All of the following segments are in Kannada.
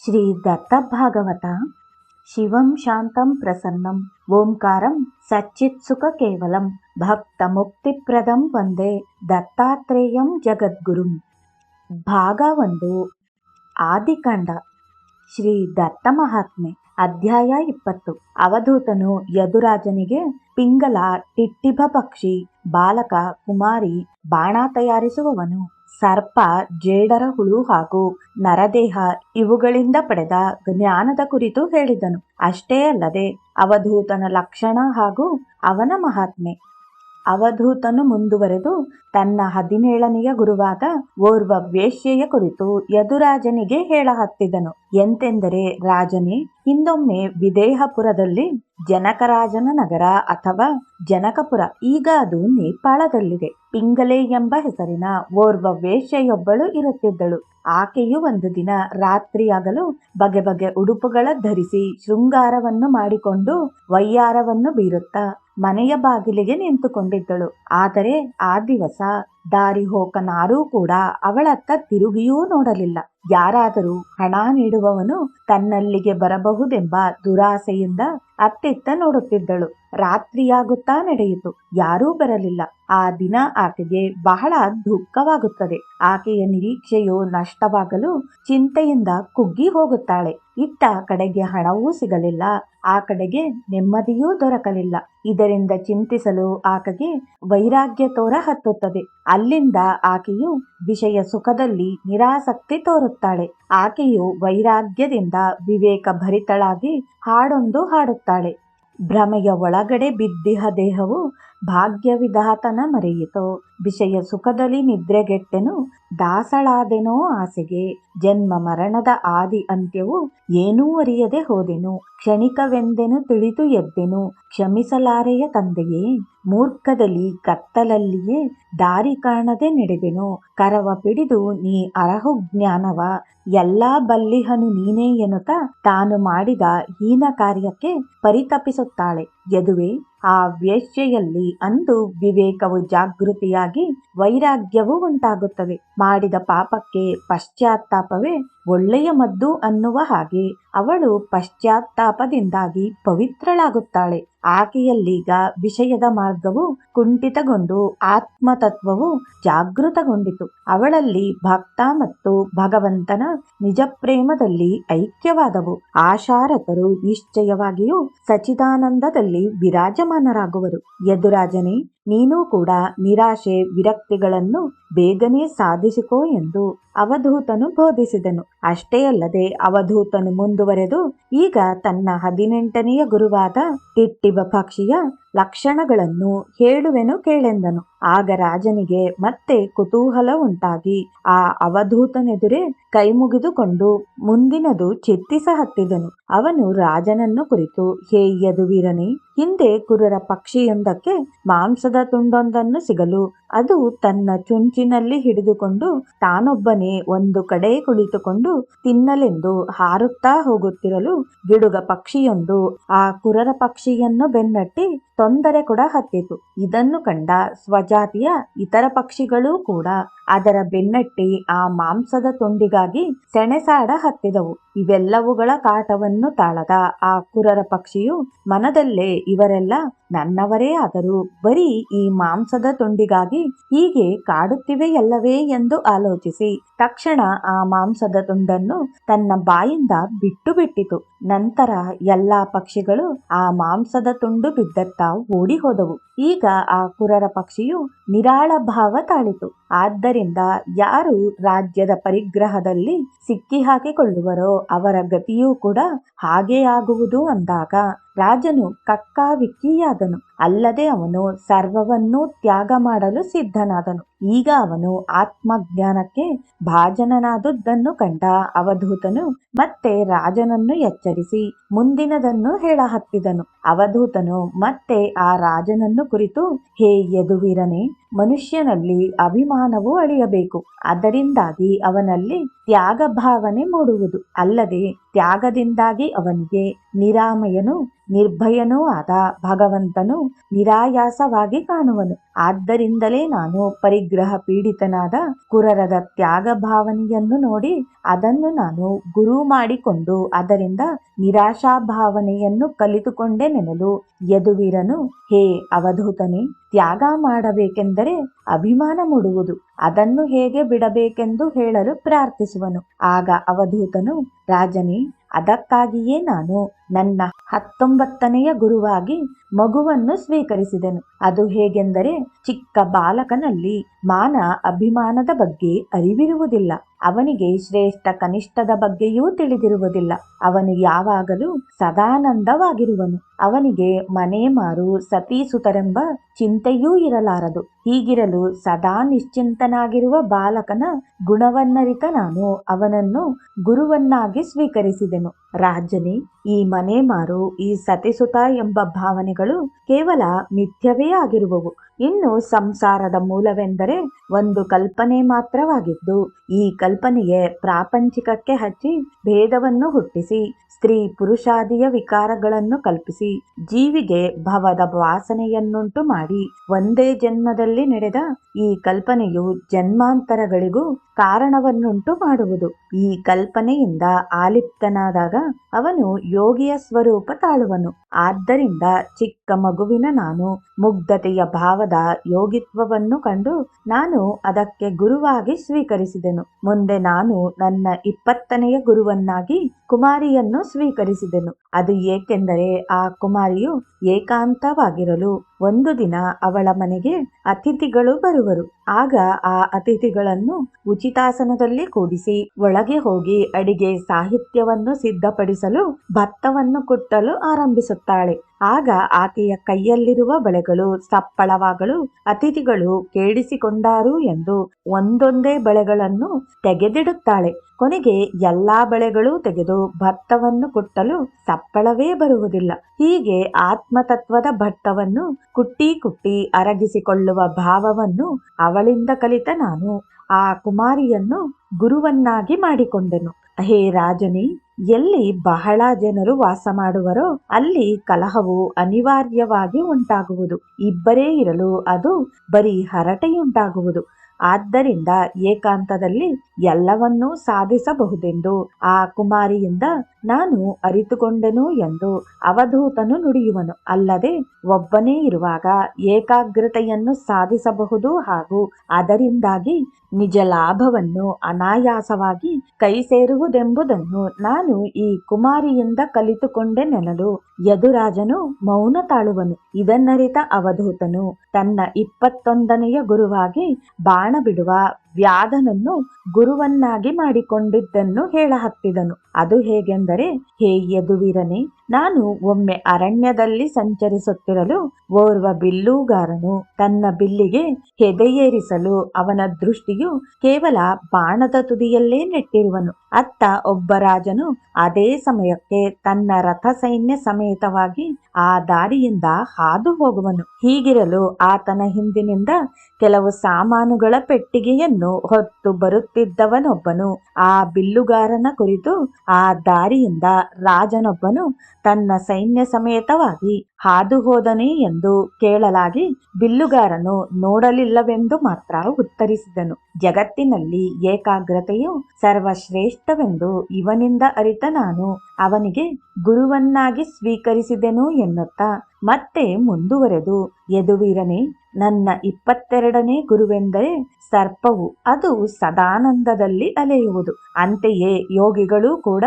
ಶ್ರೀ ದತ್ತಭಾಗವತ ಶಿವಂ ಶಾಂತಂ ಪ್ರಸನ್ನಂ ಓಂಕಾರಂ ಸಚ್ಚಿತ್ಸುಖ ಕೇವಲಂ ಭಕ್ತ ಮುಕ್ತಿಪ್ರದಂ ವಂದೇ ದತ್ತಾತ್ರೇಯಂ ಜಗದ್ಗುರುಂ. ಭಾಗ 1. ಆದಿಕಾಂಡ. ಶ್ರೀ ದತ್ತ ಮಹಾತ್ಮೆ. ಅಧ್ಯಾಯ 20. ಅವಧೂತನು ಯದುರಾಜನಿಗೆ ಪಿಂಗಲ, ಟಿಟ್ಟಿಭ ಪಕ್ಷಿ, ಬಾಲಕ, ಕುಮಾರಿ, ಬಾಣ ತಯಾರಿಸುವವನು, ಸರ್ಪ, ಜೇಡರ ಹುಳು ಹಾಗೂ ನರದೇಹ ಇವುಗಳಿಂದ ಪಡೆದ ಜ್ಞಾನದ ಕುರಿತು ಹೇಳಿದನು. ಅಷ್ಟೇ ಅಲ್ಲದೆ ಅವಧೂತನ ಲಕ್ಷಣ ಹಾಗೂ ಅವನ ಮಹಾತ್ಮೆ. ಅವಧೂತನು ಮುಂದುವರೆದು ತನ್ನ 17ನೆಯ ಗುರುವಾದ ಓರ್ವ ವೇಶ್ಯೆಯ ಕುರಿತು ಯದುರಾಜನಿಗೆ ಹೇಳಹತ್ತಿದನು. ಎಂತೆಂದರೆ, ರಾಜನೇ, ಹಿಂದೊಮ್ಮೆ ವಿದೇಹಪುರದಲ್ಲಿ ಜನಕರಾಜನ ನಗರ ಅಥವಾ ಜನಕಪುರ, ಈಗ ಅದು ನೇಪಾಳದಲ್ಲಿದೆ, ಪಿಂಗಲೆ ಎಂಬ ಹೆಸರಿನ ಓರ್ವ ವೇಶ್ಯೆಯೊಬ್ಬಳು ಇರುತ್ತಿದ್ದಳು. ಆಕೆಯು ಒಂದು ದಿನ ರಾತ್ರಿಯಾಗಲು ಬಗೆ ಬಗೆ ಉಡುಪುಗಳ ಧರಿಸಿ ಶೃಂಗಾರವನ್ನು ಮಾಡಿಕೊಂಡು ವಯ್ಯಾರವನ್ನು ಬೀರುತ್ತಾ ಮನೆಯ ಬಾಗಿಲಿಗೆ ನಿಂತುಕೊಂಡಿದ್ದಳು. ಆದರೆ ಆ ದಿವಸ ದಾರಿ ಹೋಕನಾರೂ ಕೂಡ ಅವಳತ್ತ ತಿರುಗಿಯೂ ನೋಡಲಿಲ್ಲ. ಯಾರಾದರೂ ಹಣ ನೀಡುವವನು ತನ್ನಲ್ಲಿಗೆ ಬರಬಹುದೆಂಬ ದುರಾಸೆಯಿಂದ ಅತ್ತಿತ್ತ ನೋಡುತ್ತಿದ್ದಳು. ರಾತ್ರಿಯಾಗುತ್ತಾ ನಡೆಯಿತು, ಯಾರೂ ಬರಲಿಲ್ಲ. ಆ ದಿನ ಆಕೆಗೆ ಬಹಳ ದುಃಖವಾಗುತ್ತದೆ. ಆಕೆಯ ನಿರೀಕ್ಷೆಯು ನಷ್ಟವಾಗಲು ಚಿಂತೆಯಿಂದ ಕುಗ್ಗಿ ಹೋಗುತ್ತಾಳೆ. ಇತ್ತ ಕಡೆಗೆ ಹಣವೂ ಸಿಗಲಿಲ್ಲ, ಆ ಕಡೆಗೆ ನೆಮ್ಮದಿಯೂ ದೊರಕಲಿಲ್ಲ. ಇದರಿಂದ ಚಿಂತಿಸಲು ಆಕೆಗೆ ವೈರಾಗ್ಯ ತೋರ ಹತ್ತುತ್ತದೆ. ಅಲ್ಲಿಂದ ಆಕೆಯು ವಿಷಯ ಸುಖದಲ್ಲಿ ನಿರಾಸಕ್ತಿ ತೋರುತ್ತಾಳೆ. ಆಕೆಯು ವೈರಾಗ್ಯದಿಂದ ವಿವೇಕ ಭರಿತಳಾಗಿ ಹಾಡೊಂದು ಹಾಡುತ್ತಾಳೆ. ಭ್ರಮೆಯ ಒಳಗಡೆ ಬಿದ್ದಿಹ ದೇಹವು ಭಾಗ್ಯವಿಧಾತನ ಮರೆಯಿತೋ, ವಿಷಯ ಸುಖದಲ್ಲಿ ನಿದ್ರೆಗೆಟ್ಟೆನು, ದಾಸಳಾದೆನೋ ಆಸೆಗೆ, ಜನ್ಮ ಮರಣದ ಆದಿ ಅಂತ್ಯವು ಏನೂ ಅರಿಯದೆ ಹೋದೆನು, ಕ್ಷಣಿಕವೆಂದೆನು ತಿಳಿದು ಎದ್ದೆನು, ಕ್ಷಮಿಸಲಾರೆಯ ತಂದೆಯೇ, ಮೂರ್ಖದಲ್ಲಿ ಕತ್ತಲಲ್ಲಿಯೇ ದಾರಿ ಕಾಣದೆ ನಡೆದೆನು, ಕರವ ಪಿಡಿದು ನೀ ಅರಹು ಜ್ಞಾನವ, ಎಲ್ಲಾ ಬಲ್ಲಿಹನು ನೀನೇ ಎನ್ನುತ್ತಾ ತಾನು ಮಾಡಿದ ಹೀನ ಕಾರ್ಯಕ್ಕೆ ಪರಿತಪಿಸುತ್ತಾಳೆ. ಯದುವೆ, ಆ ವೇಶ್ಯೆಯಲ್ಲಿ ಅಂದು ವಿವೇಕವು ಜಾಗೃತಿಯಾಗಿ ವೈರಾಗ್ಯವು ಉಂಟಾಗುತ್ತದೆ. ಮಾಡಿದ ಪಾಪಕ್ಕೆ ಪಶ್ಚಾತ್ತಾಪವೇ ಒಳ್ಳೆಯ ಮದ್ದು ಅನ್ನುವ ಹಾಗೆ ಅವಳು ಪಶ್ಚಾತ್ತಾಪದಿಂದಾಗಿ ಪವಿತ್ರಳಾಗುತ್ತಾಳೆ. ಆಕೆಯಲ್ಲೀಗ ವಿಷಯದ ಮಾರ್ಗವು ಕುಂಠಿತಗೊಂಡು ಆತ್ಮತತ್ವವು ಜಾಗೃತಗೊಂಡಿತು. ಅವಳಲ್ಲಿ ಭಕ್ತ ಮತ್ತು ಭಗವಂತನ ನಿಜ ಪ್ರೇಮದಲ್ಲಿ ಐಕ್ಯವಾದವು. ಆಶಾರತರು ನಿಶ್ಚಯವಾಗಿಯೂ ಸಚಿದಾನಂದದಲ್ಲಿ ವಿರಾಜಮಾನರಾಗುವರು. ಯದುರಾಜನೇ, ನೀನೂ ಕೂಡ ನಿರಾಶೆ ವಿರಕ್ತಿಗಳನ್ನು ಬೇಗನೆ ಸಾಧಿಸಿಕೋ ಎಂದು ಅವಧೂತನು ಬೋಧಿಸಿದನು. ಅಷ್ಟೇ ಅಲ್ಲದೆ ಅವಧೂತನು ಮುಂದುವರೆದು ಈಗ ತನ್ನ 18ನೆಯ ಗುರುವಾದ ಟಿಟ್ಟಿಭ ಪಕ್ಷಿಯ ಲಕ್ಷಣಗಳನ್ನು ಹೇಳುವೆನು ಕೇಳೆಂದನು. ಆಗ ರಾಜನಿಗೆ ಮತ್ತೆ ಕುತೂಹಲ ಉಂಟಾಗಿ ಆ ಅವಧೂತನೆದುರೇ ಕೈಮುಗಿದುಕೊಂಡು ಮುಂದಿನದು ಚಿತ್ತಿಸ ಹತ್ತಿದನು. ಅವನು ರಾಜನನ್ನು ಕುರಿತು, ಹೇ ಯದುವೀರನೇ, ಹಿಂದೆ ಕುರರ ಪಕ್ಷಿಯೊಂದಕ್ಕೆ ಮಾಂಸದ ತುಂಡೊಂದನ್ನು ಸಿಗಲು ಅದು ತನ್ನ ಚುಂಚಿನಲ್ಲಿ ಹಿಡಿದುಕೊಂಡು ತಾನೊಬ್ಬನೇ ಒಂದು ಕಡೆ ಕುಳಿತುಕೊಂಡು ತಿನ್ನಲೆಂದು ಹಾರುತ್ತಾ ಹೋಗುತ್ತಿರಲು ಗಿಡುಗ ಪಕ್ಷಿಯೊಂದು ಆ ಕುರರ ಪಕ್ಷಿಯನ್ನು ಬೆನ್ನಟ್ಟಿ ತೊಂದರೆ ಕೂಡ ಹತ್ತಿತು. ಇದನ್ನು ಕಂಡ ಸ್ವಜಾತಿಯ ಇತರ ಪಕ್ಷಿಗಳೂ ಕೂಡ ಅದರ ಬೆನ್ನಟ್ಟಿ ಆ ಮಾಂಸದ ತುಂಡಿಗಾಗಿ ಸೆಣಸಾಡ ಹತ್ತಿದವು. ಇವೆಲ್ಲವುಗಳ ಕಾಟವನ್ನು ತಾಳದ ಆ ಕುರರ ಪಕ್ಷಿಯು ಮನದಲ್ಲೇ, ಇವರೆಲ್ಲ ನನ್ನವರೇ ಆದರೂ ಬರೀ ಈ ಮಾಂಸದ ತುಂಡಿಗಾಗಿ ಹೀಗೆ ಕಾಡುತ್ತಿವೆಯಲ್ಲವೇ ಎಂದು ಆಲೋಚಿಸಿ ತಕ್ಷಣ ಆ ಮಾಂಸದ ತುಂಡನ್ನು ತನ್ನ ಬಾಯಿಂದ ಬಿಟ್ಟು ಬಿಟ್ಟಿತು. ನಂತರ ಎಲ್ಲಾ ಪಕ್ಷಿಗಳು ಆ ಮಾಂಸದ ತುಂಡು ಬಿದ್ದತ್ತ ಓಡಿ ಹೋದವು. ಈಗ ಆ ಕುರರ ಪಕ್ಷಿಯು ನಿರಾಳ ಭಾವ ತಾಳಿತು. ಆದ್ದರಿಂದ ಯಾರು ರಾಜ್ಯದ ಪರಿಗ್ರಹದಲ್ಲಿ ಸಿಕ್ಕಿ ಹಾಕಿಕೊಳ್ಳುವರೋ ಅವರ ಗತಿಯೂ ಕೂಡ ಹಾಗೇ ಆಗುವುದು ಅಂದಾಗ ರಾಜನು ಕಕ್ಕಾವಿಕ್ಕಿಯಾದನು. ಅಲ್ಲದೆ ಅವನು ಸರ್ವವನ್ನೂ ತ್ಯಾಗ ಮಾಡಲು ಸಿದ್ಧನಾದನು. ಈಗ ಅವನು ಆತ್ಮಜ್ಞಾನಕ್ಕೆ ಭಾಜನನಾದುದನ್ನು ಕಂಡ ಅವಧೂತನು ಮತ್ತೆ ರಾಜನನ್ನು ಎಚ್ಚರಿಸಿ ಮುಂದಿನದನ್ನು ಹೇಳಹತ್ತಿದನು. ಅವಧೂತನು ಮತ್ತೆ ಆ ರಾಜನನ್ನು ಕುರಿತು, ಹೇ ಯದುವೀರನೇ, ಮನುಷ್ಯನಲ್ಲಿ ಅಭಿಮಾನವು ಅಳಿಯಬೇಕು. ಅದರಿಂದಾಗಿ ಅವನಲ್ಲಿ ತ್ಯಾಗ ಭಾವನೆ ಮೂಡುವುದು. ಅಲ್ಲದೆ ತ್ಯಾಗದಿಂದಾಗಿ ಅವನಿಗೆ ನಿರಾಮಯನು ನಿರ್ಭಯನೂ ಆದ ಭಗವಂತನು ನಿರಾಯಾಸವಾಗಿ ಕಾಣುವನು. ಆದ್ದರಿಂದಲೇ ನಾನು ನಿಗ್ರಹ ಪೀಡಿತನಾದ ಕುರರದ ತ್ಯಾಗ ಭಾವನೆಯನ್ನು ನೋಡಿ ಅದನ್ನು ನಾನು ಗುರು ಮಾಡಿಕೊಂಡು ಅದರಿಂದ ನಿರಾಶಾ ಭಾವನೆಯನ್ನು ಕಲಿತುಕೊಂಡೆ ನೆನಲು ಯದುವೀರನು, ಹೇ ಅವಧೂತನೇ, ತ್ಯಾಗ ಮಾಡಬೇಕೆಂದರೆ ಅಭಿಮಾನ ಮೂಡುವುದು, ಅದನ್ನು ಹೇಗೆ ಬಿಡಬೇಕೆಂದು ಹೇಳಲು ಪ್ರಾರ್ಥಿಸುವನು. ಆಗ ಅವಧೂತನು, ರಾಜನೇ, ಅದಕ್ಕಾಗಿಯೇ ನಾನು ನನ್ನ 19ನೆಯ ಗುರುವಾಗಿ ಮಗುವನ್ನು ಸ್ವೀಕರಿಸಿದೆನು. ಅದು ಹೇಗೆಂದರೆ, ಚಿಕ್ಕ ಬಾಲಕನಲ್ಲಿ ಮಾನ ಅಭಿಮಾನದ ಬಗ್ಗೆ ಅರಿವಿರುವುದಿಲ್ಲ. ಅವನಿಗೆ ಶ್ರೇಷ್ಠ ಕನಿಷ್ಠದ ಬಗ್ಗೆಯೂ ತಿಳಿದಿರುವುದಿಲ್ಲ. ಅವನು ಯಾವಾಗಲೂ ಸದಾನಂದವಾಗಿರುವನು. ಅವನಿಗೆ ಮನೆ ಮಾರು ಸತೀಸುತರೆಂಬ ಚಿಂತೆಯೂ ಇರಲಾರದು. ಹೀಗಿರಲು ಸದಾ ನಿಶ್ಚಿಂತನಾಗಿರುವ ಬಾಲಕನ ಗುಣವನ್ನರಿತ ನಾನು ಅವನನ್ನು ಗುರುವನ್ನಾಗಿ ಸ್ವೀಕರಿಸಿದೆನು. ರಾಜನೇ, ಈ ಮನೆ ಮಾರು, ಈ ಸತಿಸುತ ಎಂಬ ಭಾವನೆಗಳು ಕೇವಲ ಮಿಥ್ಯವೇ ಆಗಿರುವವು. ಇನ್ನು ಸಂಸಾರದ ಮೂಲವೆಂದರೆ ಒಂದು ಕಲ್ಪನೆ ಮಾತ್ರವಾಗಿದ್ದು, ಈ ಕಲ್ಪನೆಗೆ ಪ್ರಾಪಂಚಿಕಕ್ಕೆ ಹಚ್ಚಿ ಭೇದವನ್ನು ಹುಟ್ಟಿಸಿ ಸ್ತ್ರೀ ಪುರುಷಾದಿಯ ವಿಕಾರಗಳನ್ನು ಕಲ್ಪಿಸಿ ಜೀವಿಗೆ ಭವದ ವಾಸನೆಯನ್ನುಂಟು ಮಾಡಿ ಒಂದೇ ಜನ್ಮದಲ್ಲಿ ನಡೆದ ಈ ಕಲ್ಪನೆಯು ಜನ್ಮಾಂತರಗಳಿಗೂ ಕಾರಣವನ್ನುಂಟು ಮಾಡುವುದು. ಈ ಕಲ್ಪನೆಯಿಂದ ಆಲಿಪ್ತನಾದಾಗ ಅವನು ಯೋಗಿಯ ಸ್ವರೂಪ ತಾಳುವನು. ಆದ್ದರಿಂದ ಚಿಕ್ಕ ಮಗುವಿನ ನಾನು ಮುಗ್ಧತೆಯ ಭಾವದ ಯೋಗಿತ್ವವನ್ನು ಕಂಡು ನಾನು ಅದಕ್ಕೆ ಗುರುವಾಗಿ ಸ್ವೀಕರಿಸಿದೆನು. ಮುಂದೆ ನಾನು ನನ್ನ 20ನೆಯ ಗುರುವನ್ನಾಗಿ ಕುಮಾರಿಯನ್ನು ಸ್ವೀಕರಿಸಿದೆನು. ಅದು ಏಕೆಂದರೆ ಆ ಕುಮಾರಿಯು ಏಕಾಂತವಾಗಿರಲು ಒಂದು ದಿನ ಅವಳ ಮನೆಗೆ ಅತಿಥಿಗಳು ಬರುವರು. ಆಗ ಆ ಅತಿಥಿಗಳನ್ನು ಉಚಿತಾಸನದಲ್ಲಿ ಕೂಡಿಸಿ ಒಳಗೆ ಹೋಗಿ ಅಡಿಗೆ ಸಾಹಿತ್ಯವನ್ನು ಸಿದ್ಧಪಡಿಸಲು ಭತ್ತವನ್ನು ಕುಟ್ಟಲು ಆರಂಭಿಸುತ್ತಾಳೆ. ಆಗ ಆಕೆಯ ಕೈಯಲ್ಲಿರುವ ಬಳೆಗಳು ಸಪ್ಪಳವಾಗಲು ಅತಿಥಿಗಳು ಕೇಳಿಸಿಕೊಂಡಾರು ಎಂದು ಒಂದೊಂದೇ ಬಳೆಗಳನ್ನು ತೆಗೆದಿಡುತ್ತಾಳೆ. ಕೊನೆಗೆ ಎಲ್ಲಾ ಬಳೆಗಳು ತೆಗೆದು ಭತ್ತವನ್ನು ಕುಟ್ಟಲು ಸಪ್ಪಳವೇ ಬರುವುದಿಲ್ಲ. ಹೀಗೆ ಆತ್ಮತತ್ವದ ಭತ್ತವನ್ನು ಕುಟ್ಟಿ ಕುಟ್ಟಿ ಅರಗಿಸಿಕೊಳ್ಳುವ ಭಾವವನ್ನು ಅವಳಿಂದ ಕಲಿತ ನಾನು ಆ ಕುಮಾರಿಯನ್ನು ಗುರುವನ್ನಾಗಿ ಮಾಡಿಕೊಂಡೆನು. ಹೇ ರಾಜನೇ, ಎಲ್ಲಿ ಬಹಳ ಜನರು ವಾಸ ಮಾಡುವರೋ ಅಲ್ಲಿ ಕಲಹವು ಅನಿವಾರ್ಯವಾಗಿ ಉಂಟಾಗುವುದು. ಇಬ್ಬರೇ ಇರಲು ಅದು ಬರೀ ಹರಟೆಯುಂಟಾಗುವುದು. ಆದ್ದರಿಂದ ಏಕಾಂತದಲ್ಲಿ ಎಲ್ಲವನ್ನೂ ಸಾಧಿಸಬಹುದೆಂದು ಆ ಕುಮಾರಿಯಿಂದ ನಾನು ಅರಿತುಕೊಂಡೆನು ಎಂದು ಅವಧೂತನು ನುಡಿಯುವನು. ಅಲ್ಲದೆ ಒಬ್ಬನೇ ಇರುವಾಗ ಏಕಾಗ್ರತೆಯನ್ನು ಸಾಧಿಸಬಹುದು ಹಾಗೂ ಅದರಿಂದಾಗಿ ನಿಜ ಲಾಭವನ್ನು ಅನಾಯಾಸವಾಗಿ ಕೈ ಸೇರುವುದೆಂಬುದನ್ನು ನಾನು ಈ ಕುಮಾರಿಯಿಂದ ಕಲಿತುಕೊಂಡೆ ನೆನಲು ಯದುರಾಜನು ಮೌನ ತಾಳುವನು. ಇದನ್ನರಿತ ಅವಧೂತನು ತನ್ನ 21ನೆಯ ಗುರುವಾಗಿ ಬಾಣ ಬಿಡುವ ವ್ಯಾಧನನ್ನು ಗುರುವನ್ನಾಗಿ ಮಾಡಿಕೊಂಡಿದ್ದನ್ನು ಹೇಳಹತ್ತಿದನು. ಅದು ಹೇಗೆಂದರೆ, ಹೇ ಯದುವೀರನೇ, ನಾನು ಒಮ್ಮೆ ಅರಣ್ಯದಲ್ಲಿ ಸಂಚರಿಸುತ್ತಿರಲು ಓರ್ವ ಬಿಲ್ಲುಗಾರನು ತನ್ನ ಬಿಲ್ಲಿಗೆ ಹೆದೆಯೇರಿಸಲು ಅವನ ದೃಷ್ಟಿಯು ಕೇವಲ ಬಾಣದ ತುದಿಯಲ್ಲೇ ನೆಟ್ಟಿರುವನು. ಅತ್ತ ಒಬ್ಬ ರಾಜನು ಅದೇ ಸಮಯಕ್ಕೆ ತನ್ನ ರಥ ಸೈನ್ಯ ಸಮೇತವಾಗಿ ಆ ದಾರಿಯಿಂದ ಹಾದು ಹೋಗುವನು. ಹೀಗಿರಲು ಆತನ ಹಿಂದಿನಿಂದ ಕೆಲವು ಸಾಮಾನುಗಳ ಪೆಟ್ಟಿಗೆಯನ್ನು ಹೊತ್ತು ಬರುತ್ತಿದ್ದವನೊಬ್ಬನು ಆ ಬಿಲ್ಲುಗಾರನ ಕುರಿತು, ಆ ದಾರಿಯಿಂದ ರಾಜನೊಬ್ಬನು ತನ್ನ ಸೈನ್ಯ ಸಮೇತವಾಗಿ ಹಾದು ಹೋದನೇ ಎಂದು ಕೇಳಲಾಗಿ ಬಿಲ್ಲುಗಾರನು ನೋಡಲಿಲ್ಲವೆಂದು ಮಾತ್ರ ಉತ್ತರಿಸಿದನು. ಜಗತ್ತಿನಲ್ಲಿ ಏಕಾಗ್ರತೆಯು ಸರ್ವಶ್ರೇಷ್ಠವೆಂದು ಇವನಿಂದ ಅರಿತ ನಾನು ಅವನಿಗೆ ಗುರುವನ್ನಾಗಿ ಸ್ವೀಕರಿಸಿದೆನು ಎನ್ನುತ್ತಾ ಮತ್ತೆ ಮುಂದುವರೆದು, ಯದುವೀರನೇ, ನನ್ನ 22ನೇ ಗುರುವೆಂದರೆ ಸರ್ಪವು. ಅದು ಸದಾನಂದದಲ್ಲಿ ಅಲೆಯುವುದು. ಅಂತೆಯೇ ಯೋಗಿಗಳೂ ಕೂಡ